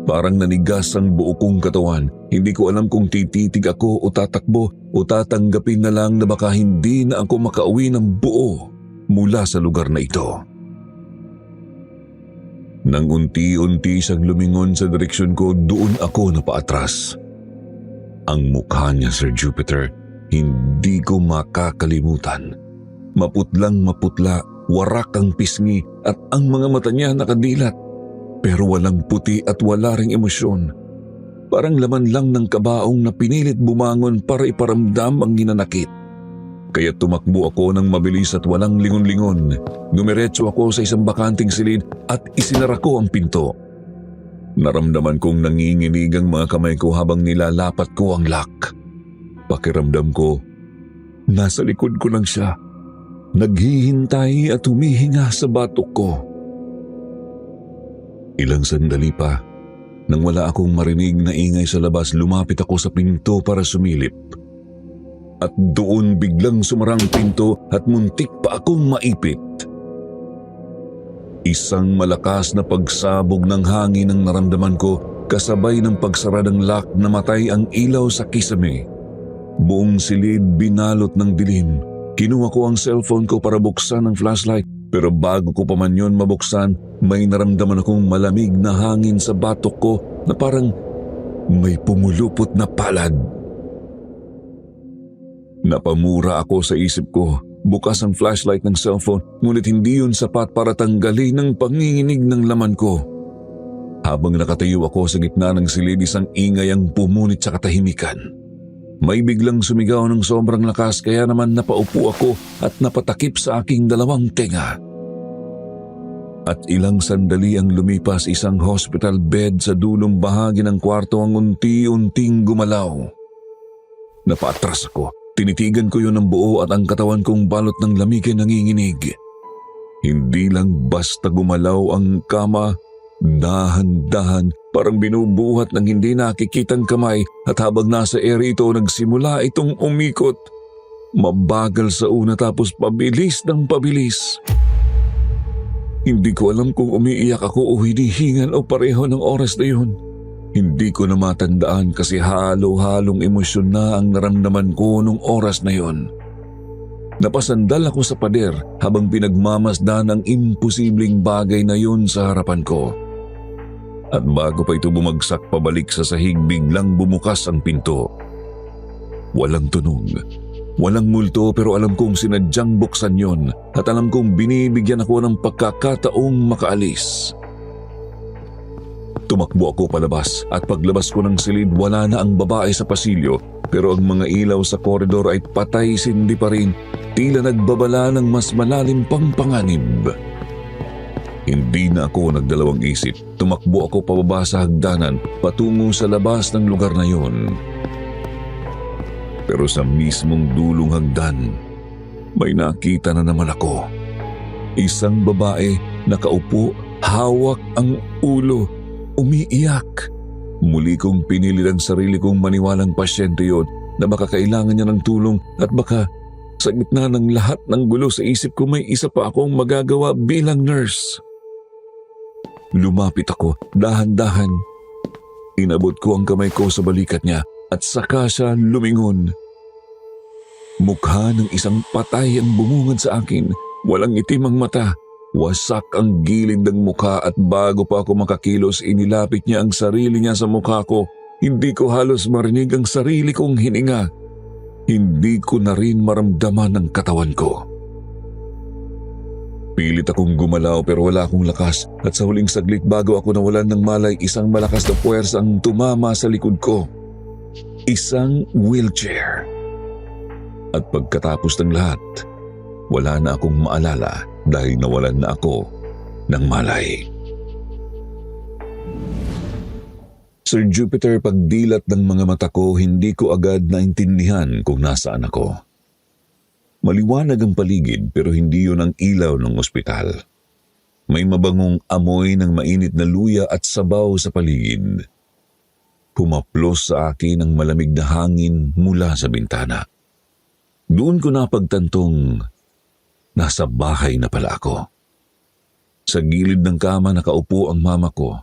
Parang nanigas ang buo kong katawan. Hindi ko alam kung tititig ako o tatakbo o tatanggapin na lang na baka hindi na ako makauwi ng buo mula sa lugar na ito. Nang unti-unti siyang lumingon sa direksyon ko, doon ako napaatras. Ang mukha niya, Sir Jupiter, hindi ko makakalimutan. Maputlang maputla, warak ang pisngi at ang mga mata niya nakadilat. Pero walang puti at wala ring emosyon. Parang laman lang ng kabaong na pinilit bumangon para iparamdam ang hinanakit. Kaya tumakbo ako ng mabilis at walang lingon-lingon. Dumiretso ako sa isang bakanting silid at isinara ko ang pinto. Naramdaman kong nanginginig ang mga kamay ko habang nilalapat ko ang lock. Pakiramdam ko, nasa likod ko lang siya. Naghihintay at humihinga sa batok ko. Ilang sandali pa, nang wala akong marinig na ingay sa labas, lumapit ako sa pinto para sumilip. At doon biglang sumarang pinto at muntik pa akong maipit. Isang malakas na pagsabog ng hangin ang naramdaman ko, kasabay ng pagsara ng lock, namatay ang ilaw sa kisame. Buong silid binalot ng dilim. Kinuha ko ang cellphone ko para buksan ang flashlight, pero bago ko pa man yun mabuksan, may naramdaman akong malamig na hangin sa batok ko na parang may pumulupot na palad. Napamura ako sa isip ko. Bukas ang flashlight ng cellphone, ngunit hindi yun sapat para tanggalin ang panginginig ng laman ko. Habang nakatayo ako sa gitna ng silid, isang ingay ang pumunit sa katahimikan. May biglang sumigaw ng sobrang lakas, kaya naman napaupo ako at napatakip sa aking dalawang tenga. At ilang sandali ang lumipas, isang hospital bed sa dulong bahagi ng kwarto ang unti-unting gumalaw. Napaatras ako. Tinitigan ko yun ng buo at ang katawan kong balot ng lamig ay nanginginig. Hindi lang basta gumalaw ang kama, dahan-dahan, parang binubuhat ng hindi nakikitang kamay, at habang nasa area ito, nagsimula itong umikot. Mabagal sa una tapos pabilis ng pabilis. Hindi ko alam kung umiiyak ako o hinihingal o pareho ng oras na yun. Hindi ko na matandaan kasi halo-halong emosyon na ang naramdaman ko nung oras na yun. Napasandal ako sa pader habang pinagmamasdan ang imposibleng bagay na yun sa harapan ko. At bago pa ito bumagsak pabalik sa sahig, biglang bumukas ang pinto. Walang tunog, walang multo, pero alam kong sinadyang buksan yon at alam kong binibigyan ako ng pagkakataong makaalis. Tumakbo ako palabas at paglabas ko ng silid, wala na ang babae sa pasilyo, pero ang mga ilaw sa koridor ay patay-sindi pa rin, tila nagbabala ng mas malalim pang panganib. Hindi na ako nagdalawang isip. Tumakbo ako pababa sa hagdanan patungo sa labas ng lugar na yon. Pero sa mismong dulong hagdan, may nakita na naman ako. Isang babae nakaupo, hawak ang ulo, umiiyak. Muli kong pinilit ang sarili kong maniwalang pasyente yon na baka kailangan niya ng tulong at baka sa gitna ng lahat ng gulo sa isip ko may isa pa akong magagawa bilang nurse. Lumapit ako dahan-dahan. Inabot ko ang kamay ko sa balikat niya at saka siya lumingon. Mukha ng isang patay ang bumungad sa akin. Walang itim ang mata. Wasak ang gilid ng mukha at bago pa ako makakilos, inilapit niya ang sarili niya sa mukha ko. Hindi ko halos marinig ang sarili kong hininga. Hindi ko na rin maramdaman ang katawan ko. Pilit akong gumalaw pero wala akong lakas at sa huling saglit bago ako nawalan ng malay, isang malakas na puwersa ang tumama sa likod ko. Isang wheelchair. At pagkatapos ng lahat, wala na akong maalala dahil nawalan na ako ng malay. Sir Jupiter, pagdilat ng mga mata ko, hindi ko agad naintindihan kung nasaan ako. Maliwanag ang paligid pero hindi yun ang ilaw ng ospital. May mabangong amoy ng mainit na luya at sabaw sa paligid. Humaplos sa akin ang malamig na hangin mula sa bintana. Doon ko napagtantong nasa bahay na pala ako. Sa gilid ng kama nakaupo ang mama ko.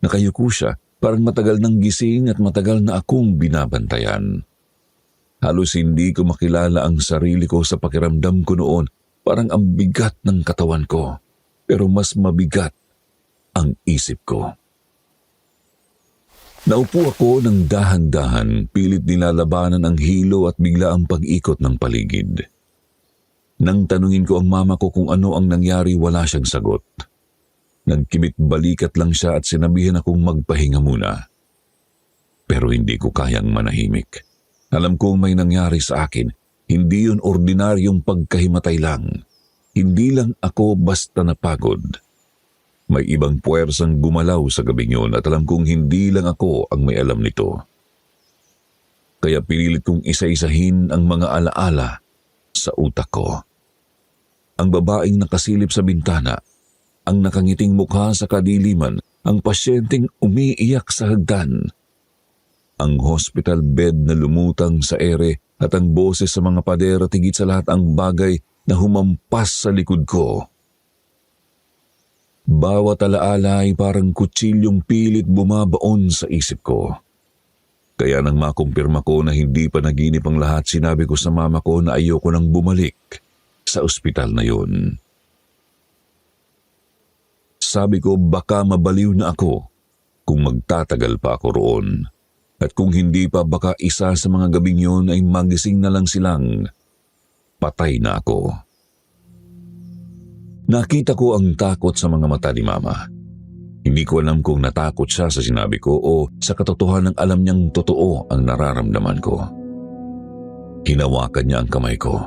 Nakayuko siya, parang matagal nang gising at matagal na akong binabantayan. Halos hindi ko makilala ang sarili ko sa pakiramdam ko noon. Parang ang bigat ng katawan ko, pero mas mabigat ang isip ko. Naupo ako ng dahan-dahan, pilit nilalabanan ang hilo at bigla ang pag-ikot ng paligid. Nang tanungin ko ang mama ko kung ano ang nangyari, wala siyang sagot. Nagkimit balikat lang siya at sinabihan akong magpahinga muna. Pero hindi ko kayang manahimik. Alam kong may nangyari sa akin. Hindi yun ordinaryong pagkahimatay lang. Hindi lang ako basta napagod. May ibang puwersang gumalaw sa gabing yun at alam kong hindi lang ako ang may alam nito. Kaya pinilit kong isa-isahin ang mga alaala sa utak ko. Ang babaeng nakasilip sa bintana, ang nakangiting mukha sa kadiliman, ang pasyenteng umiiyak sa hagdan, ang hospital bed na lumutang sa ere at ang boses sa mga pader at higit sa lahat ang bagay na humampas sa likod ko. Bawat alaala ay parang kutsilyong pilit bumabaon sa isip ko. Kaya nang makumpirma ko na hindi pa naginip ang lahat, sinabi ko sa mama ko na ayoko nang bumalik sa ospital na yun. Sabi ko baka mabaliw na ako kung magtatagal pa ako roon. At kung hindi pa baka isa sa mga gabing yun ay magising na lang silang patay na ako. Nakita ko ang takot sa mga mata ni mama. Hindi ko alam kung natakot siya sa sinabi ko o sa katotohanan ng alam niyang totoo ang nararamdaman ko. Hinawakan niya ang kamay ko.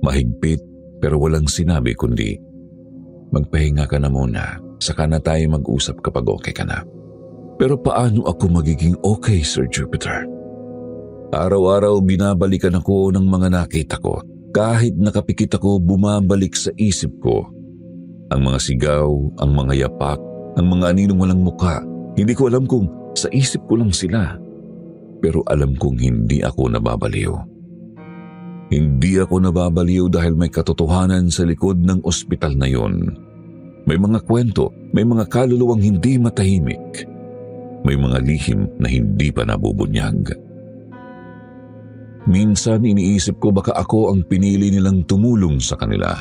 Mahigpit pero walang sinabi kundi, magpahinga ka na muna, saka na tayo mag-usap kapag okay ka na. Pero paano ako magiging okay, Sir Jupiter? Araw-araw binabalikan ako ng mga nakita ko. Kahit nakapikit ako, bumabalik sa isip ko. Ang mga sigaw, ang mga yapak, ang mga aninong walang muka. Hindi ko alam kung sa isip ko lang sila. Pero alam kong hindi ako nababaliw. Hindi ako nababaliw dahil may katotohanan sa likod ng ospital na yon. May mga kwento, may mga kaluluwang hindi matahimik. May mga lihim na hindi pa nabubunyag. Minsan iniisip ko baka ako ang pinili nilang tumulong sa kanila.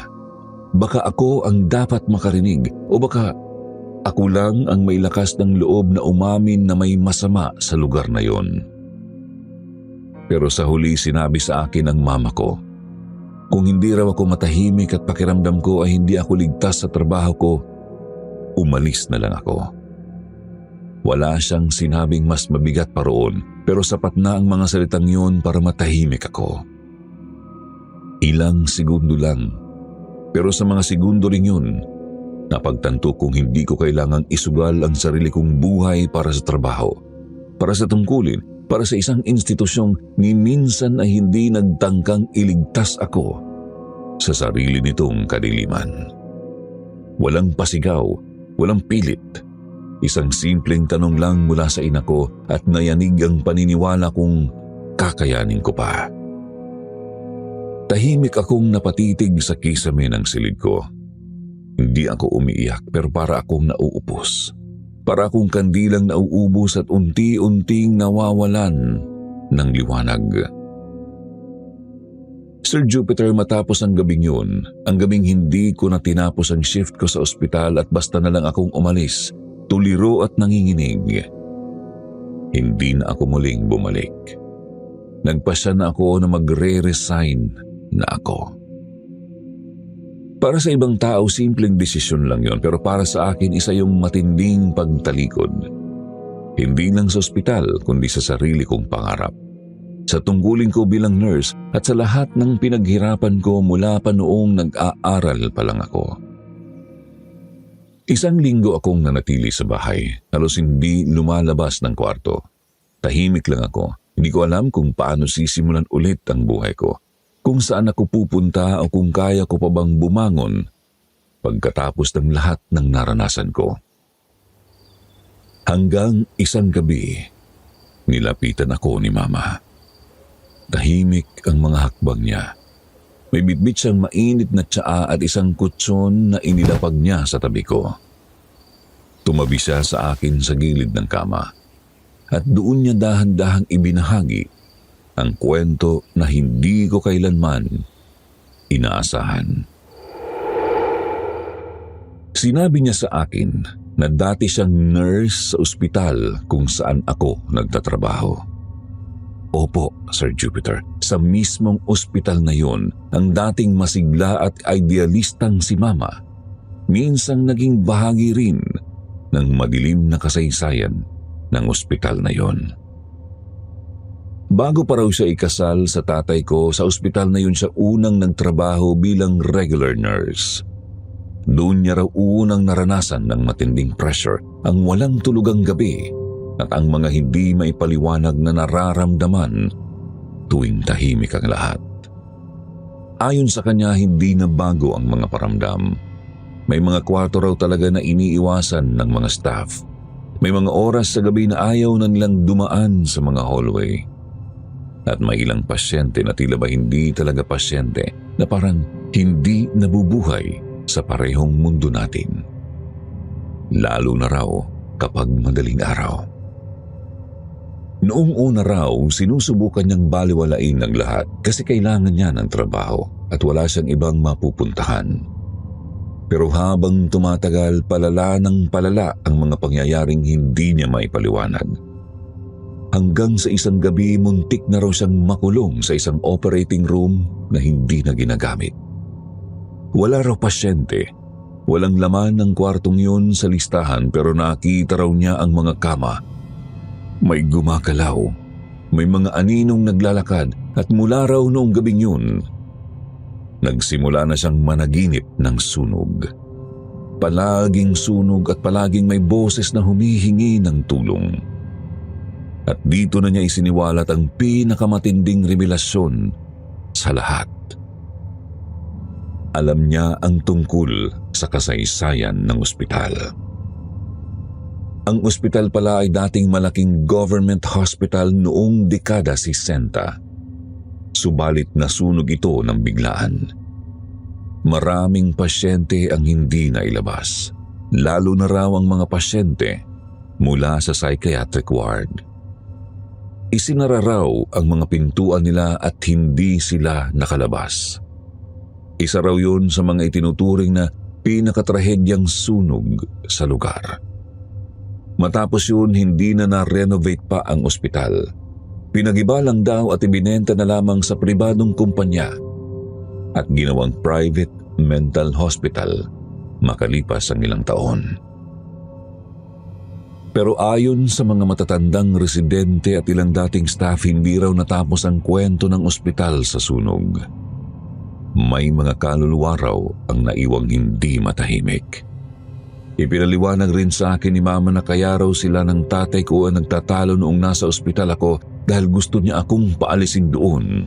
Baka ako ang dapat makarinig o baka ako lang ang may lakas ng loob na umamin na may masama sa lugar na yon. Pero sa huli sinabi sa akin ng mama ko, kung hindi raw ako matahimik at pakiramdam ko ay hindi ako ligtas sa trabaho ko, umalis na lang ako. Wala siyang sinabing mas mabigat pa roon, pero sapat na ang mga salitang yun para matahimik ako. Ilang segundo lang, pero sa mga segundo rin yun, napagtanto kong hindi ko kailangang isugal ang sarili kong buhay para sa trabaho, para sa tungkulin, para sa isang institusyong ni minsan ay hindi nagtangkang iligtas ako sa sarili nitong kadiliman. Walang pasigaw, walang pilit. Isang simpleng tanong lang mula sa ina ko at nayanig ang paniniwala kong kakayanin ko pa. Tahimik akong napatitig sa kisame ng silid ko. Hindi ako umiiyak pero para akong nauupos. Para akong kandilang nauubos at unti-unting nawawalan ng liwanag. Sir Jupiter, matapos ang gabing yun, ang gabing hindi ko na tinapos ang shift ko sa ospital at basta na lang akong umalis, tuliro at nanginginig. Hindi na ako muling bumalik. Nagpasya na ako na magre-resign na ako. Para sa ibang tao, simpleng desisyon lang yon, pero para sa akin, isa yung matinding pagtalikod. Hindi lang sa ospital, kundi sa sarili kong pangarap. Sa tungkulin ko bilang nurse at sa lahat ng pinaghirapan ko mula pa noong nag-aaral pa lang ako. Isang linggo akong nanatili sa bahay, halos hindi lumalabas ng kwarto. Tahimik lang ako, hindi ko alam kung paano sisimulan ulit ang buhay ko. Kung saan ako pupunta o kung kaya ko pa bang bumangon pagkatapos ng lahat ng naranasan ko. Hanggang isang gabi, nilapitan ako ni Mama. Tahimik ang mga hakbang niya. May bitbit siyang mainit na tsaa at isang kutsyon na inilapag niya sa tabi ko. Tumabi siya sa akin sa gilid ng kama at doon niya dahan-dahang ibinahagi ang kwento na hindi ko kailanman inaasahan. Sinabi niya sa akin na dati siyang nurse sa ospital kung saan ako nagtatrabaho. Opo, Sir Jupiter, sa mismong ospital na yon, ang dating masigla at idealistang si Mama, minsang naging bahagi rin ng madilim na kasaysayan ng ospital na yon. Bago pa raw siya ikasal sa tatay ko, sa ospital na yun siya unang nagtrabaho bilang regular nurse. Doon niya raw unang naranasan ng matinding pressure, ang walang tulugang gabi at ang mga hindi maipaliwanag na nararamdaman tuwing tahimik ang lahat. Ayon sa kanya, hindi na bago ang mga paramdam. May mga kwarto raw talaga na iniiwasan ng mga staff. May mga oras sa gabi na ayaw na nilang dumaan sa mga hallway. At may ilang pasyente na tila ba hindi talaga pasyente, na parang hindi nabubuhay sa parehong mundo natin. Lalo na raw kapag madaling araw. Noong una raw, sinusubukan niyang baliwalain ang lahat kasi kailangan niya ng trabaho at wala siyang ibang mapupuntahan. Pero habang tumatagal, palala ng palala ang mga pangyayaring hindi niya maipaliwanag. Hanggang sa isang gabi, muntik na raw siyang makulong sa isang operating room na hindi na ginagamit. Wala raw pasyente, walang laman ng kwartong yun sa listahan pero nakita raw niya ang mga kama. May gumagalaw, may mga aninong naglalakad at mula raw noong gabing yun, nagsimula na siyang managinip ng sunog. Palaging sunog at palaging may boses na humihingi ng tulong. At dito na niya isiniwalat ang pinakamatinding revelasyon sa lahat. Alam niya ang tungkol sa kasaysayan ng ospital. Ang ospital pala ay dating malaking government hospital noong dekada 60. Subalit nasunog ito ng biglaan. Maraming pasyente ang hindi nailabas, lalo na raw ang mga pasyente mula sa psychiatric ward. Isinara raw ang mga pintuan nila at hindi sila nakalabas. Isa raw yun sa mga itinuturing na pinakatrahedyang sunog sa lugar. Matapos yun, hindi na na-renovate pa ang ospital. Pinagiba lang daw at ibinenta na lamang sa pribadong kumpanya at ginawang private mental hospital makalipas ang ilang taon. Pero ayon sa mga matatandang residente at ilang dating staff, hindi raw natapos ang kwento ng ospital sa sunog. May mga kaluluwa raw ang naiwang hindi matahimik. Ipinaliwanag rin sa akin ni Mama na kaya raw sila ng tatay ko ang nagtatalo noong nasa ospital ako dahil gusto niya akong paalisin doon.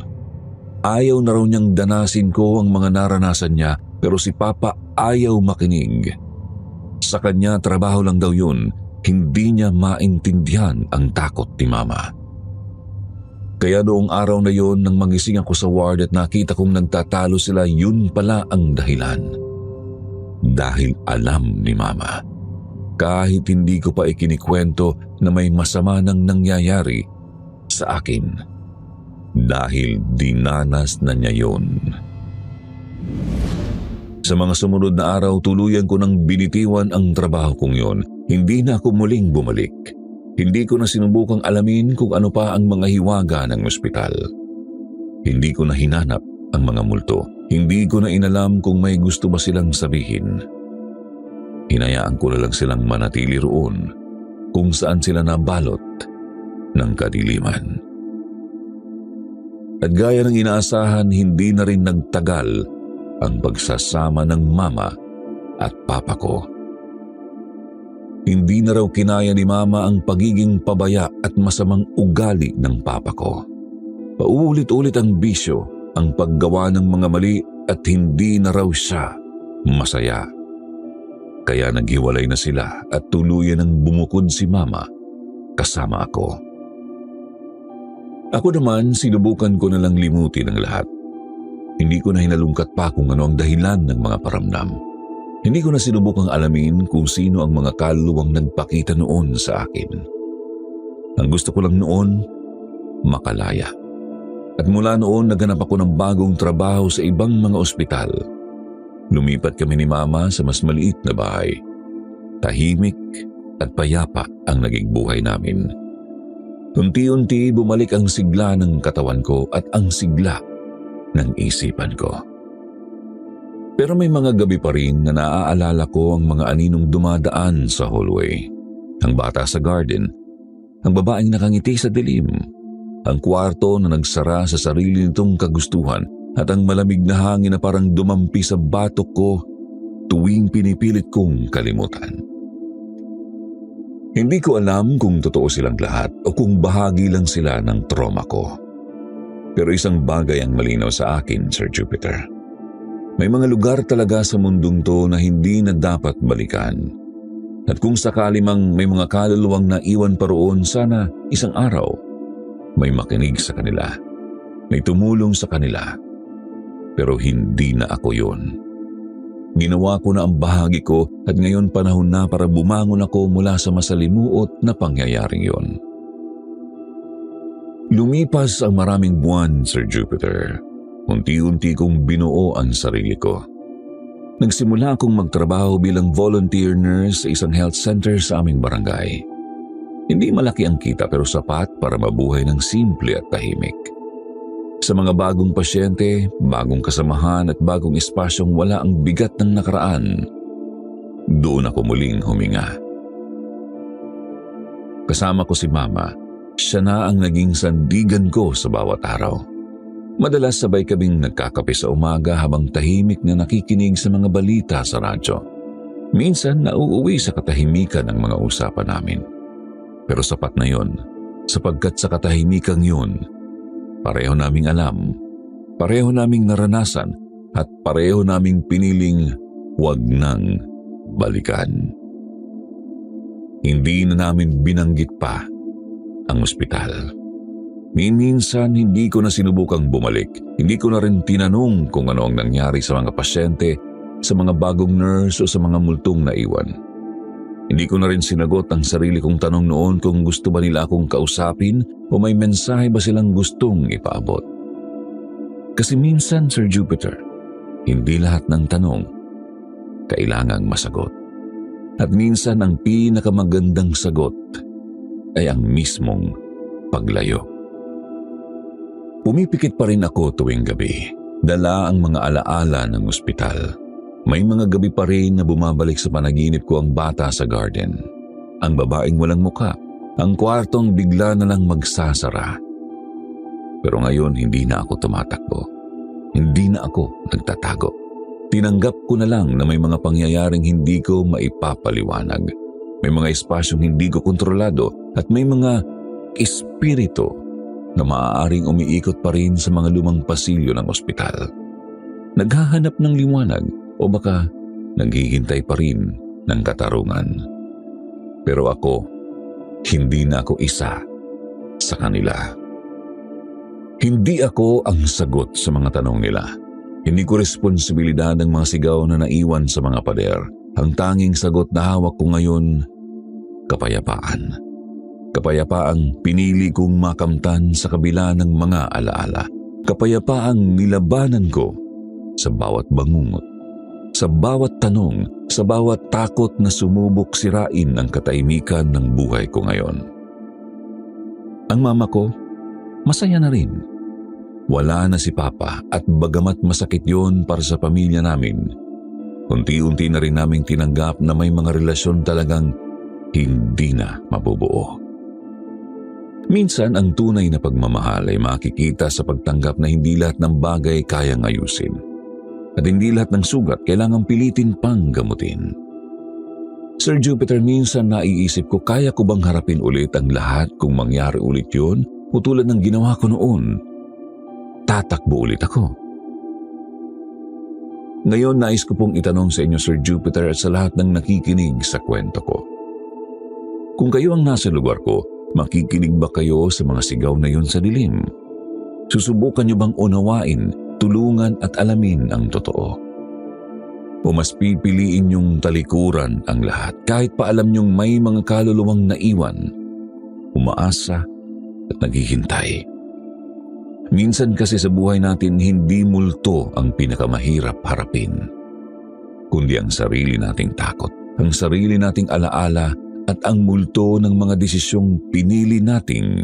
Ayaw na raw niyang danasin ko ang mga naranasan niya, pero si Papa ayaw makinig. Sa kanya trabaho lang daw yun, hindi niya maintindihan ang takot ni Mama. Kaya noong araw na yon nang magising ako sa ward at nakita kong nagtatalo sila, yun pala ang dahilan. Dahil alam ni Mama. Kahit hindi ko pa ikinikwento na may masama nang nangyayari sa akin. Dahil dinanas na niya yun. Sa mga sumunod na araw, tuluyan ko nang binitiwan ang trabaho kong yon. Hindi na ako muling bumalik. Hindi ko na sinubukang alamin kung ano pa ang mga hiwaga ng ospital. Hindi ko na hinanap ang mga multo. Hindi ko na inalam kung may gusto ba silang sabihin. Hinayaan ko na lang silang manatili roon kung saan sila nabalot ng kadiliman. At gaya ng inaasahan, hindi na rin nagtagal ang pagsasama ng Mama at Papa ko. Hindi na raw kinaya ni Mama ang pagiging pabaya at masamang ugali ng Papa ko. Paulit-ulit ang bisyo, ang paggawa ng mga mali at hindi na raw siya masaya. Kaya naghiwalay na sila at tuluyan ang bumukod si Mama kasama ako. Ako naman, sinubukan ko na lang limutin ang lahat. Hindi ko na hinalungkat pa kung ano ang dahilan ng mga paramdam. Hindi ko na sinubukang alamin kung sino ang mga kaluluwang nagpakita noon sa akin. Ang gusto ko lang noon, makalaya. At mula noon, naghanap ako ng bagong trabaho sa ibang mga ospital. Lumipat kami ni Mama sa mas maliit na bahay. Tahimik at payapa ang naging buhay namin. Unti-unti bumalik ang sigla ng katawan ko at ang sigla ng isipan ko. Pero may mga gabi pa rin na naaalala ko ang mga aninong dumadaan sa hallway. Ang bata sa garden, ang babaeng nakangiti sa dilim, ang kwarto na nagsara sa sarili nitong kagustuhan at ang malamig na hangin na parang dumampi sa batok ko tuwing pinipilit kong kalimutan. Hindi ko alam kung totoo silang lahat o kung bahagi lang sila ng trauma ko. Pero isang bagay ang malinaw sa akin, Sir Jupiter. May mga lugar talaga sa mundong to na hindi na dapat balikan. At kung sakali mang may mga kaluluwang naiwan pa roon, sana isang araw may makinig sa kanila, may tumulong sa kanila. Pero hindi na ako yun. Ginawa ko na ang bahagi ko at ngayon panahon na para bumangon ako mula sa masalimuot na pangyayaring yon. Lumipas ang maraming buwan, Sir Jupiter. Unti-unti kong binuo ang sarili ko. Nagsimula akong magtrabaho bilang volunteer nurse sa isang health center sa aming barangay. Hindi malaki ang kita pero sapat para mabuhay ng simple at tahimik. Sa mga bagong pasyente, bagong kasamahan at bagong espasyong wala ang bigat ng nakaraan, doon ako muling huminga. Kasama ko si Mama, siya na ang naging sandigan ko sa bawat araw. Madalas sabay kaming nagkakape sa umaga habang tahimik na nakikinig sa mga balita sa radyo. Minsan nauuwi sa katahimikan ang mga usapan namin. Pero sapat na yon, sapagkat sa katahimikan yun, pareho naming alam, pareho naming naranasan, at pareho naming piniling wag nang balikan. Hindi na namin binanggit pa ang ospital. Minsan hindi ko na sinubukang bumalik. Hindi ko na rin tinanong kung ano ang nangyari sa mga pasyente, sa mga bagong nurse o sa mga multong naiwan. Hindi ko na rin sinagot ang sarili kong tanong noon kung gusto ba nila akong kausapin o may mensahe ba silang gustong ipaabot. Kasi minsan, Sir Jupiter, hindi lahat ng tanong kailangang masagot. At minsan ang pinakamagandang sagot ay ang mismong paglayo. Pumipikit pa rin ako tuwing gabi. Dala ang mga alaala ng ospital. May mga gabi pa rin na bumabalik sa panaginip ko ang bata sa garden. Ang babaeng walang muka. Ang kwartong bigla na lang magsasara. Pero ngayon hindi na ako tumatakbo. Hindi na ako nagtatago. Tinanggap ko na lang na may mga pangyayaring hindi ko maipapaliwanag. May mga espasyong hindi ko kontrolado at may mga espiritu na maaaring umiikot pa rin sa mga lumang pasilyo ng ospital. Naghahanap ng liwanag o baka naghihintay pa rin ng katarungan. Pero ako, hindi na ako isa sa kanila. Hindi ako ang sagot sa mga tanong nila. Hindi ko responsibilidad ang mga sigaw na naiwan sa mga pader. Ang tanging sagot na hawak ko ngayon, kapayapaan. Kapayapaang pinili kong makamtan sa kabila ng mga alaala. Kapayapaang nilabanan ko sa bawat bangungot, sa bawat tanong, sa bawat takot na sumubok sirain ang katahimikan ng buhay ko ngayon. Ang mama ko, masaya na rin. Wala na si Papa at bagamat masakit yon para sa pamilya namin, unti-unti na rin naming tinanggap na may mga relasyon talagang hindi na mabubuo. Minsan ang tunay na pagmamahal ay makikita sa pagtanggap na hindi lahat ng bagay kayang ayusin. At hindi lahat ng sugat kailangang pilitin pang gamutin. Sir Jupiter, minsan naiisip ko kaya ko bang harapin ulit ang lahat kung mangyari ulit yun o tulad ng ginawa ko noon. Tatakbo ulit ako. Ngayon nais ko pong itanong sa inyo Sir Jupiter at sa lahat ng nakikinig sa kwento ko. Kung kayo ang nasa lugar ko, makikinig ba kayo sa mga sigaw na yun sa dilim? Susubukan niyo bang unawain, tulungan at alamin ang totoo? O mas pipiliin niyong talikuran ang lahat kahit pa alam niyong may mga kaluluwang naiwan, umaasa at naghihintay? Minsan kasi sa buhay natin hindi multo ang pinakamahirap harapin, kundi ang sarili nating takot, ang sarili nating alaala at ang multo ng mga desisyong pinili nating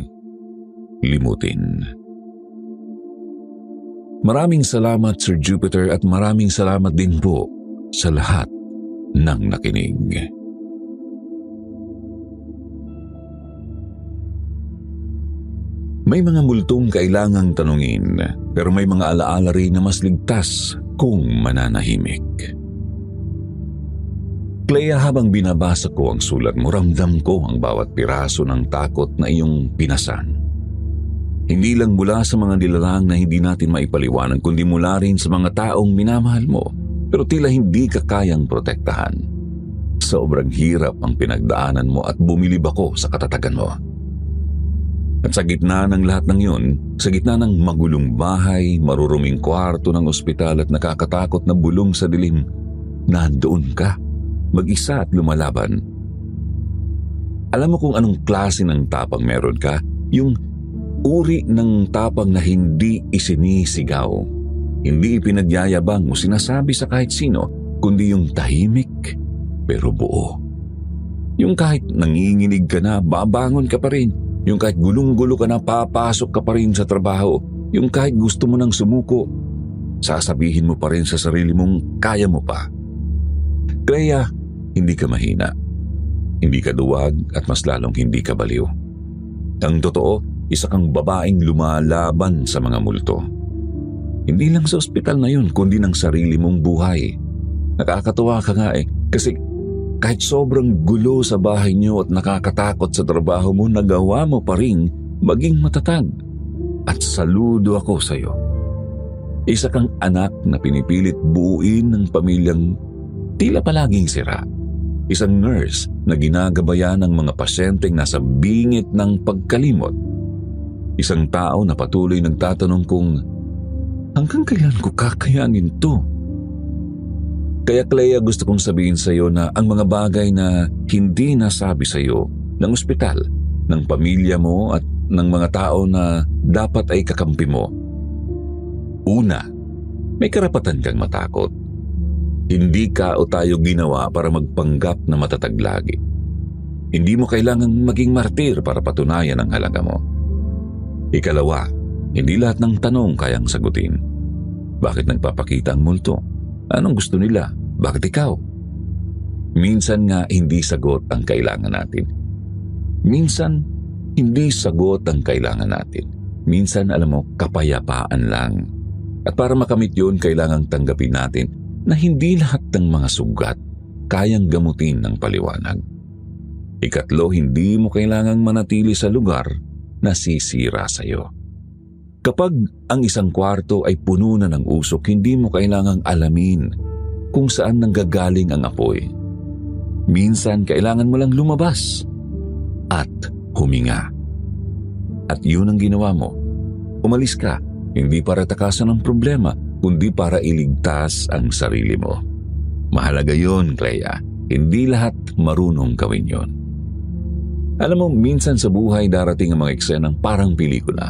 limutin. Maraming salamat Sir Jupiter at maraming salamat din po sa lahat ng nakinig. May mga multong kailangang tanungin, pero may mga alaala rin na mas ligtas kung mananahimik. Clea, habang binabasa ko ang sulat mo, ramdam ko ang bawat piraso ng takot na iyong pinasan. Hindi lang mula sa mga nilalang na hindi natin maipaliwanag, kundi mula rin sa mga taong minamahal mo, pero tila hindi ka kayang protektahan. Sobrang hirap ang pinagdaanan mo at bumilib ako sa katatagan mo. At sa gitna ng lahat ng yun, sa gitna ng magulong bahay, maruruming kwarto ng ospital at nakakatakot na bulong sa dilim, nandoon ka, mag-isa at lumalaban. Alam mo kung anong klase ng tapang meron ka? Yung uri ng tapang na hindi isinisigaw, hindi ipinagyayabang o sinasabi sa kahit sino, kundi yung tahimik pero buo. Yung kahit nanginginig ka na, babangon ka pa rin. Yung kahit gulong-gulo ka na, papasok ka pa rin sa trabaho. Yung kahit gusto mo nang sumuko, sasabihin mo pa rin sa sarili mong kaya mo pa. Clea, hindi ka mahina. Hindi ka duwag at mas lalong hindi ka baliw. Ang totoo, isa kang babaeng lumalaban sa mga multo. Hindi lang sa ospital na yun, kundi ng sarili mong buhay. Nakakatuwa ka nga kasi kahit sobrang gulo sa bahay niyo at nakakatakot sa trabaho mo, nagawa mo pa rin maging matatag. At saludo ako sa iyo. Isa kang anak na pinipilit buuin ng pamilyang tila palaging sira. Isang nurse na ginagabayan ng mga pasyenteng nasa bingit ng pagkalimot. Isang tao na patuloy nagtatanong kung hanggang kailan ko kakayanin to? Kaya Clea, gusto kong sabihin sa iyo na ang mga bagay na hindi nasabi sa iyo ng ospital, ng pamilya mo at ng mga tao na dapat ay kakampi mo. Una, may karapatan kang matakot. Hindi ka o tayo ginawa para magpanggap na matatag lagi. Hindi mo kailangang maging martir para patunayan ang halaga mo. Ikalawa, hindi lahat ng tanong kayang sagutin. Bakit nagpapakita ang multo? Anong gusto nila? Bakit ikaw? Minsan nga hindi sagot ang kailangan natin. Minsan hindi sagot ang kailangan natin. Minsan alam mo, kapayapaan lang. At para makamit yun, kailangang tanggapin natin na hindi lahat ng mga sugat kayang gamutin ng paliwanag. Ikatlo, hindi mo kailangang manatili sa lugar na sisira sa iyo. Kapag ang isang kwarto ay puno na ng usok, hindi mo kailangang alamin kung saan nanggagaling ang apoy. Minsan, kailangan mo lang lumabas at huminga. At yun ang ginawa mo. Umalis ka, hindi para takasan ang problema, kundi para iligtas ang sarili mo. Mahalaga yun, Clea. Hindi lahat marunong gawin yun. Alam mo, minsan sa buhay darating ang mga eksenang parang pelikula.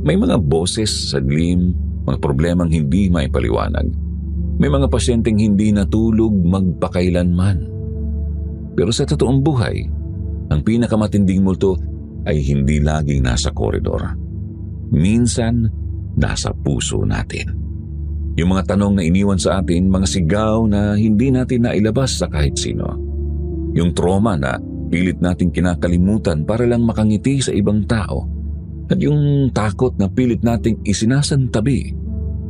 May mga boses sa dilim, mga problemang hindi maipaliwanag. May mga pasyenteng hindi natulog magpakailanman. Pero sa totoong buhay, ang pinakamatinding multo ay hindi laging nasa koridor. Minsan, nasa puso natin. Yung mga tanong na iniwan sa atin, mga sigaw na hindi natin nailabas sa kahit sino. Yung trauma na pilit nating kinakalimutan para lang makangiti sa ibang tao. At yung takot na pilit nating isinasantabi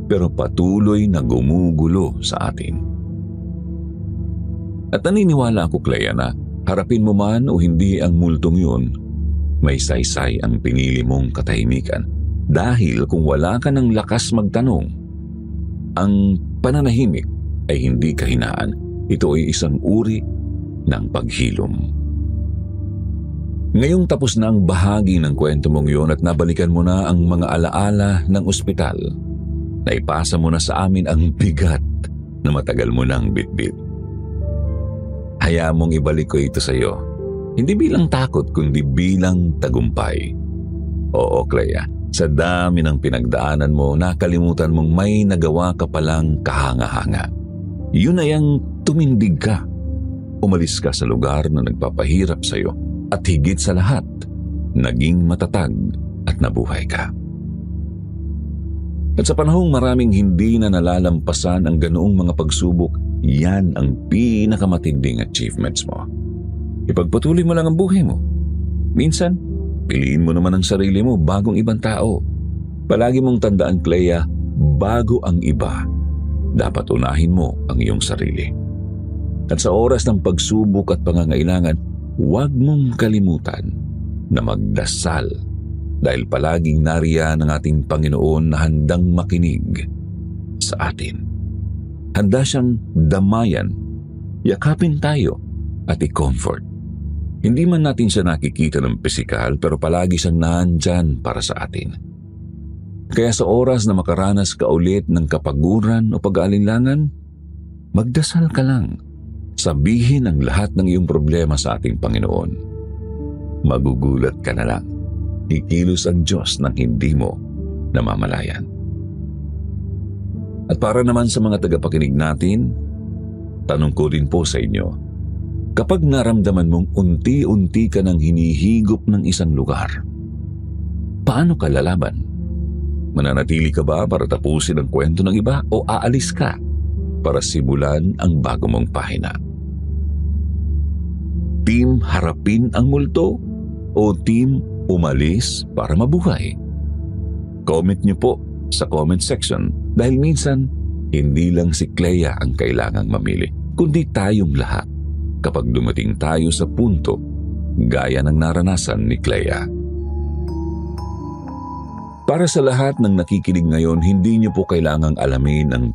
pero patuloy na gumugulo sa atin. At naniniwala ako, Clea, na harapin mo man o hindi ang multong yun, may saysay ang pinili mong katahimikan. Dahil kung wala ka ng lakas magtanong, ang pananahimik ay hindi kahinaan. Ito ay isang uri ng paghilom. Ngayong tapos na ang bahagi ng kwento mong yun at nabalikan mo na ang mga alaala ng ospital, naipasa mo na sa amin ang bigat na matagal mo nang bitbit. Hayaan mong ibalik ko ito sa iyo, hindi bilang takot kundi bilang tagumpay. Oo, Clea, sa dami ng pinagdaanan mo, nakalimutan mong may nagawa ka palang kahanga-hanga. Yun ay ang tumindig ka. Umalis ka sa lugar na nagpapahirap sa iyo at higit sa lahat, naging matatag at nabuhay ka. At sa panahong maraming hindi na nalalampasan ang ganoong mga pagsubok, yan ang pinakamatinding achievements mo. Ipagpatuloy mo lang ang buhay mo. Minsan, piliin mo naman ang sarili mo bagong ibang tao. Palagi mong tandaan, Clea, bago ang iba, dapat unahin mo ang iyong sarili. At sa oras ng pagsubok at pangangailangan, huwag mong kalimutan na magdasal dahil palaging nariyan ang ating Panginoon na handang makinig sa atin. Handa siyang damayan, yakapin tayo at i-comfort. Hindi man natin siya nakikita ng pisikal pero palagi siyang nandyan para sa atin. Kaya sa oras na makaranas ka ulit ng kapaguran o pag-aalinlangan, magdasal ka lang. Sabihin ang lahat ng iyong problema sa ating Panginoon. Magugulat ka na lang. Ikilos ang Diyos nang hindi mo namamalayan. At para naman sa mga tagapakinig natin, tanong ko din po sa inyo, kapag naramdaman mong unti-unti ka nang hinihigop ng isang lugar, paano ka lalaban? Mananatili ka ba para tapusin ang kwento ng iba o aalis ka para simulan ang bago mong pahina? Team harapin ang multo o team umalis para mabuhay? Comment niyo po sa comment section dahil minsan hindi lang si Clea ang kailangang mamili, kundi tayong lahat kapag dumating tayo sa punto gaya ng naranasan ni Clea. Para sa lahat ng nakikinig ngayon, hindi niyo po kailangang alamin ang